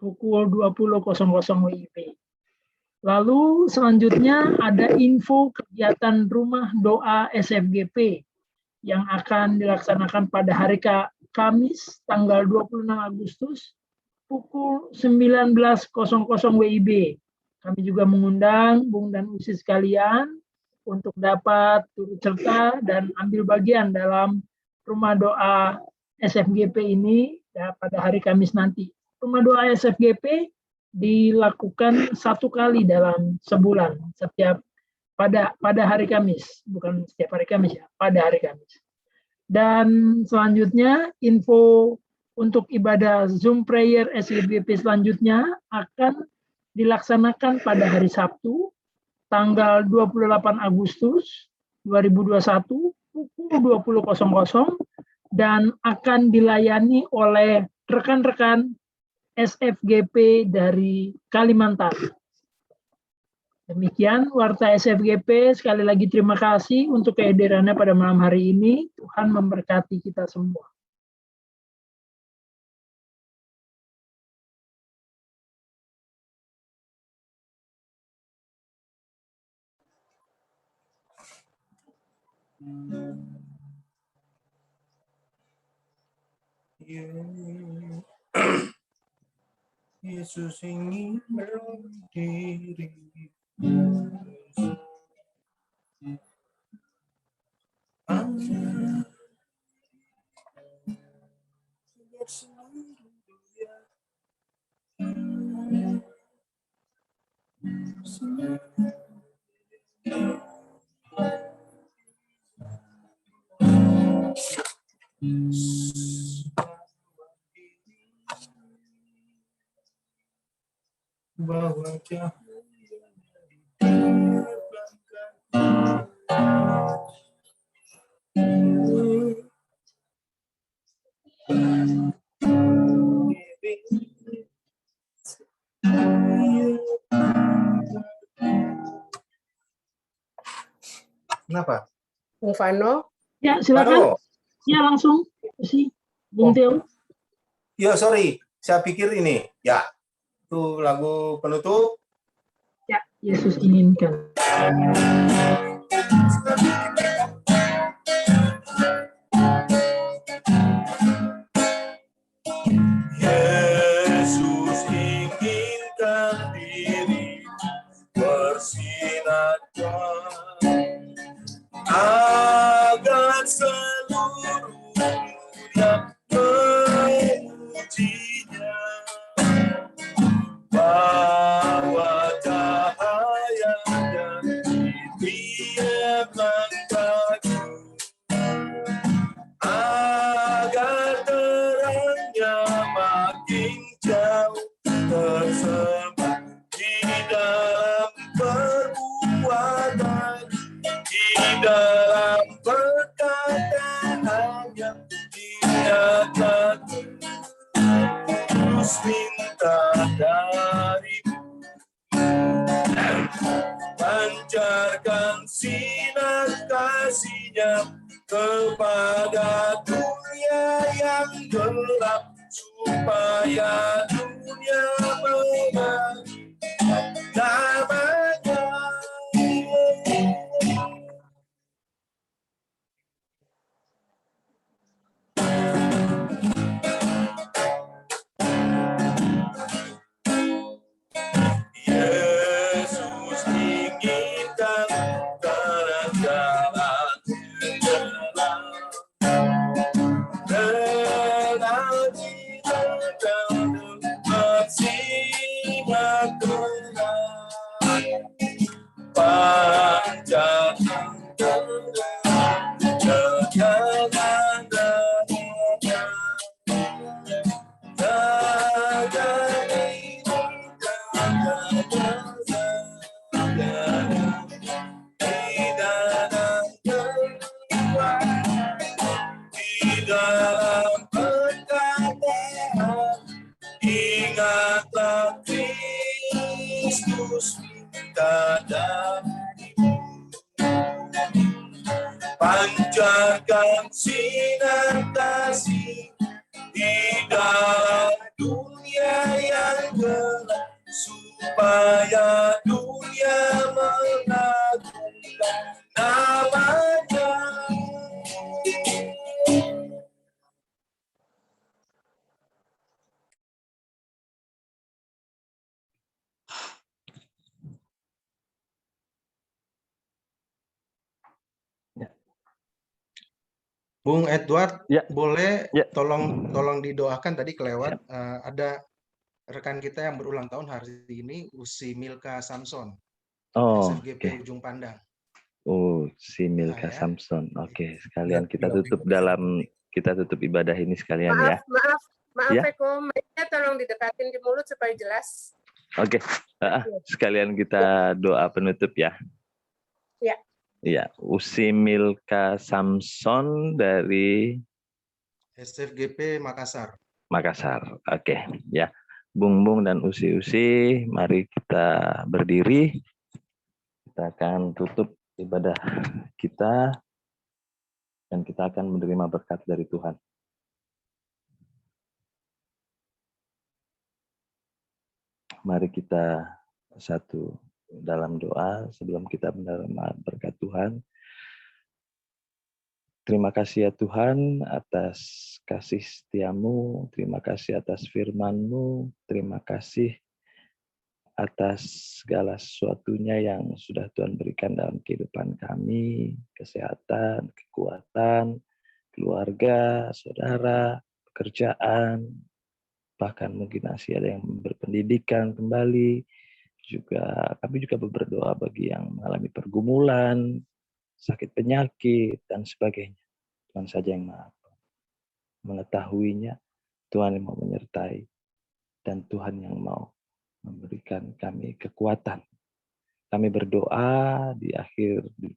pukul 20.00 WIB. Lalu selanjutnya ada info kegiatan rumah doa SFGP yang akan dilaksanakan pada hari Kamis tanggal 26 Agustus pukul 19.00 WIB. Kami juga mengundang Bung dan Usi sekalian untuk dapat turut serta dan ambil bagian dalam rumah doa SFGP ini pada hari Kamis nanti. Rumah doa SFGP dilakukan satu kali dalam sebulan, setiap pada hari Kamis, bukan setiap hari Kamis ya, pada hari Kamis. Dan selanjutnya info untuk ibadah Zoom Prayer SFGP selanjutnya akan dilaksanakan pada hari Sabtu, tanggal 28 Agustus 2021, dan akan dilayani oleh rekan-rekan SFGP dari Kalimantan. Demikian Warta SFGP, sekali lagi terima kasih untuk kehadirannya pada malam hari ini. Tuhan memberkati kita semua. Yesus ingin berdiri. Bahwa kenapa? Bung Vano? Ya, silakan. Ya, langsung. Si Bung Teo. Ya, sorry. Saya pikir ini. Ya, itu lagu penutup. Ya, Yesus inginkan. Yesus inginkan diri bersinarkan agar seluruh dunia memujinya, bahwa cahayanya tiap langkahku, agar terangnya makin jauh tersebar di dalam perbuatan, di dalam perkataan yang dinyatakan. Terus minta darimu, pancarkan sinar kasih-Nya kepada dunia yang gelap, supaya dunia mengenal nama-Nya. Yesus inginkan terang jalan terang, tenang di dalam bersinar terang, panjatkan terang, jangan darahnya, jaga diri, di dalam perkataan, ingatlah Kristus minta darimu, pancarkan sinar kasih di dalam dunia yang gelap, supaya dunia mengagungkan nama-Nya. Bung Edward, boleh tolong didoakan, tadi kelewat. Ada rekan kita yang berulang tahun hari ini, Usi Milka Samson, SFGP Ujung Pandang. Oh, si Milka Samson. Oke, sekalian kita tutup ibadah ini sekalian ya. Maaf Ya? Eko, mic-nya tolong didekatin di mulut supaya jelas. Oke, sekalian kita doa penutup ya. Ya. Ya, Usi Milka Samson dari SFGP Makassar. Makassar. Oke, ya. Bung dan Usi, mari kita berdiri. Kita akan tutup ibadah kita dan kita akan menerima berkat dari Tuhan. Mari kita satu dalam doa sebelum kita menerima berkat Tuhan. Terima kasih ya Tuhan atas kasih setiamu, terima kasih atas firman-Mu, terima kasih atas segala sesuatunya yang sudah Tuhan berikan dalam kehidupan kami, kesehatan, kekuatan, keluarga, saudara, pekerjaan, bahkan mungkin masih ada yang berpendidikan kembali. Kami juga berdoa bagi yang mengalami pergumulan, sakit penyakit, dan sebagainya. Tuhan saja yang maha mengetahuinya, Tuhan yang mau menyertai, dan Tuhan yang mau memberikan kami kekuatan. Kami berdoa di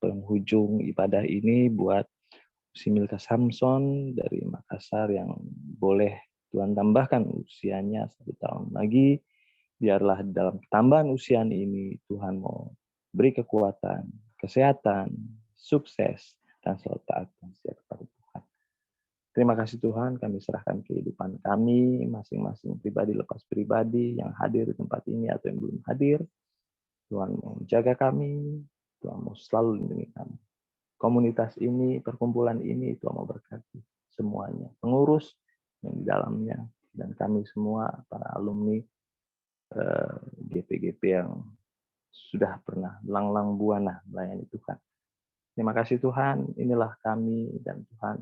penghujung ibadah ini buat si Milka Samson dari Makassar yang boleh Tuhan tambahkan usianya 1 tahun lagi. Biarlah dalam tambahan usia ini Tuhan mau beri kekuatan, kesehatan, sukses, dan selalu taat dan setia kepada Tuhan. Terima kasih Tuhan, kami serahkan kehidupan kami, masing-masing pribadi lepas pribadi yang hadir di tempat ini atau yang belum hadir. Tuhan mau menjaga kami, Tuhan mau selalu lindungi kami. Komunitas ini, perkumpulan ini, Tuhan mau berkati semuanya. Pengurus yang di dalamnya, dan kami semua, para alumni GP-GP yang sudah pernah langlang buana melayani Tuhan. Terima kasih Tuhan, inilah kami dan Tuhan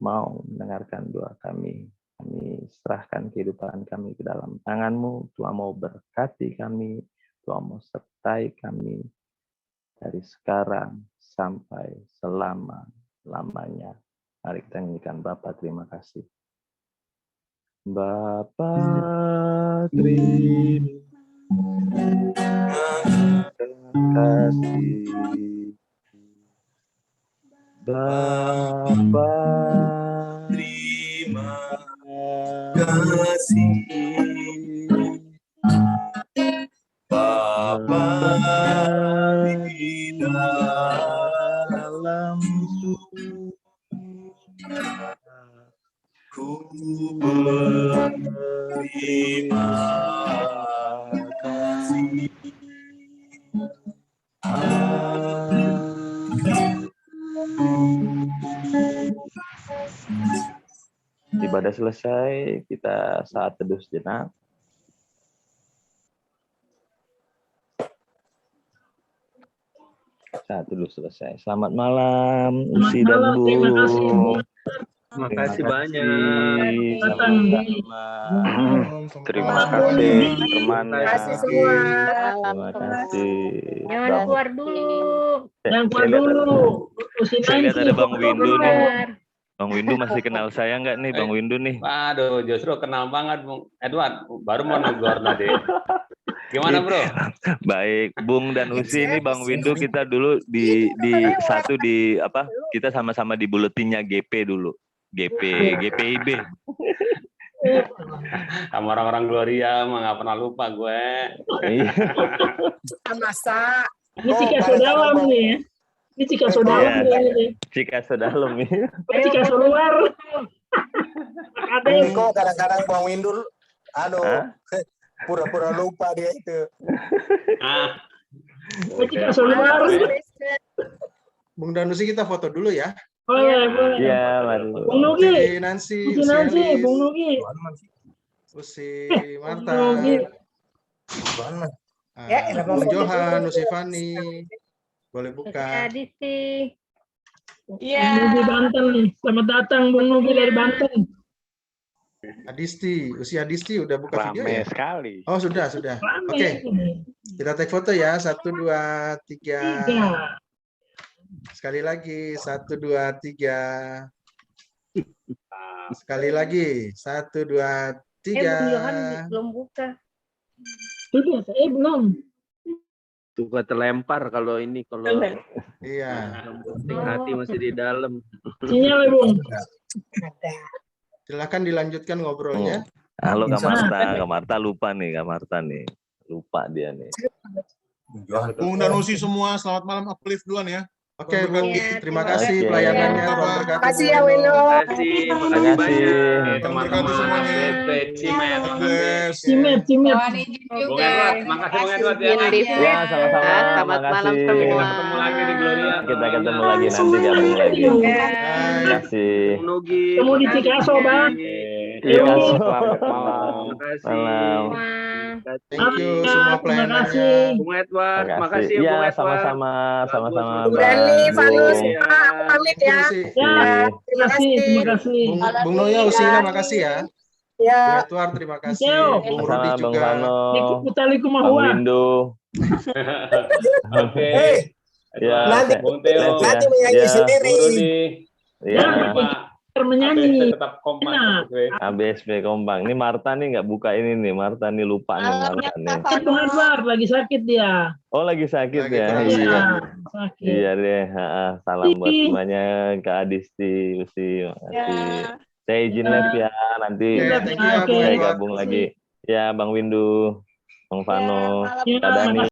mau mendengarkan doa kami. Kami serahkan kehidupan kami ke dalam tangan-Mu. Tuhan mau berkati kami, Tuhan mau sertai kami dari sekarang sampai selama-lamanya. Mari kita nyanyikan Bapa terima kasih. Bapa terima kasih. Bapa terima kasih. Bapa di dalam surga, ku berterima kasih. Ibadah selesai, kita saat teduh sejenak. Saat teduh selesai. Selamat malam, Usi dan Bu. Terima kasih, Bu. Terima kasih banyak. Terima kasih temannya. Terima kasih semua. Terima kasih. Jangan keluar dulu. Jangan keluar dulu. Saya lihat ada Bang Windu nih. Bang Windu masih kenal saya nggak nih, Bang Windu nih? Waduh, justru kenal banget, Bung Edward. Baru mau negor tadi. Gimana, Bro? Baik, Bung dan Usi ini Bang Windu kita dulu di apa? Kita sama-sama di buletinnya GP dulu. GPIB. Sama orang-orang Gloria mah nggak pernah lupa gue. Masa ini Cika Sodalam nih ya. Ini Cika Sodalam nih. Cika Sodalam nih. Cika Soluar. Ini kok kadang-kadang Bang Windu pura-pura lupa dia itu. Cika Soluar. Bung Danusi kita foto dulu ya. Boleh. Iya, mari. Bung Nugi. Nancy, Bung Nugi. Usi Marta. Bung Johan, Usi Fani. Boleh buka. Adisti. Iya. Di Banten nih. Selamat datang Bung Nugi dari Banten. Adisti, Usi Adisti udah buka video ya? Sekali. Oh, sudah. Oke. Kita take foto ya. 1, 2, 3. Sekali lagi, 1, 2, 3. Sekali lagi, 1, 2, 3. Bung Johan belum buka. Belum. Suka terlempar kalau ini, kalau Iya. penting hati masih di dalam. Sinyal ya, Bung. Silakan dilanjutkan ngobrolnya. Halo Kak Marta lupa nih, Kak Marta nih. Lupa dia nih. Bung Danusi semua, selamat malam. Aku live duluan ya. Oke, Bung. Terima kasih Oke. pelayanannya. Tuhan Terima berkati kasih Bung ya, Weno. Weno. Terima kasih banyak. Teman-teman BP, Cimet, Cimet. Bung Edward, makasih Bung Edward ya. Ya, sama-sama. Selamat malam Makasih. semua. Ketemu lagi di Gloria. Kita ketemu lagi nanti gabung lagi. Terima kasih. Nugi. Ketemu di Cikaso, Bang. Iya, Selamat malam. malam. Thank you semua Terima pelayanannya. kasih. Bung Edward, makasih Iya, Bung Edward. sama-sama. Bung Dani, Vanus, Bung. aku pamit ya. Terima kasih. Bung Noya, Usina, makasih ya. Ya. Bung Edward, terima kasih. Yo. Bung Sama Rudi Bang juga. Vano, Bang Windu. Oke. Ya, Nanti Bung Teo. nanti menyanyi sendiri. Bung Rudi. Ya, menyanyi. Tetap kompak. ABSP kompak. Ini Marta nih nggak buka ini nih. Marta nih lupa nih Marta nih. Bung Edward lagi sakit dia. Oh lagi sakit ya. kurang Iya. Sakit. Iya deh. Salam buat semuanya Kak Adisti, Usi. Makasih. Saya izin live ya. Nanti Thank you ya, Bung saya Edward. gabung lagi. Ya Bang Windu, Bang Vano, Kak Dani.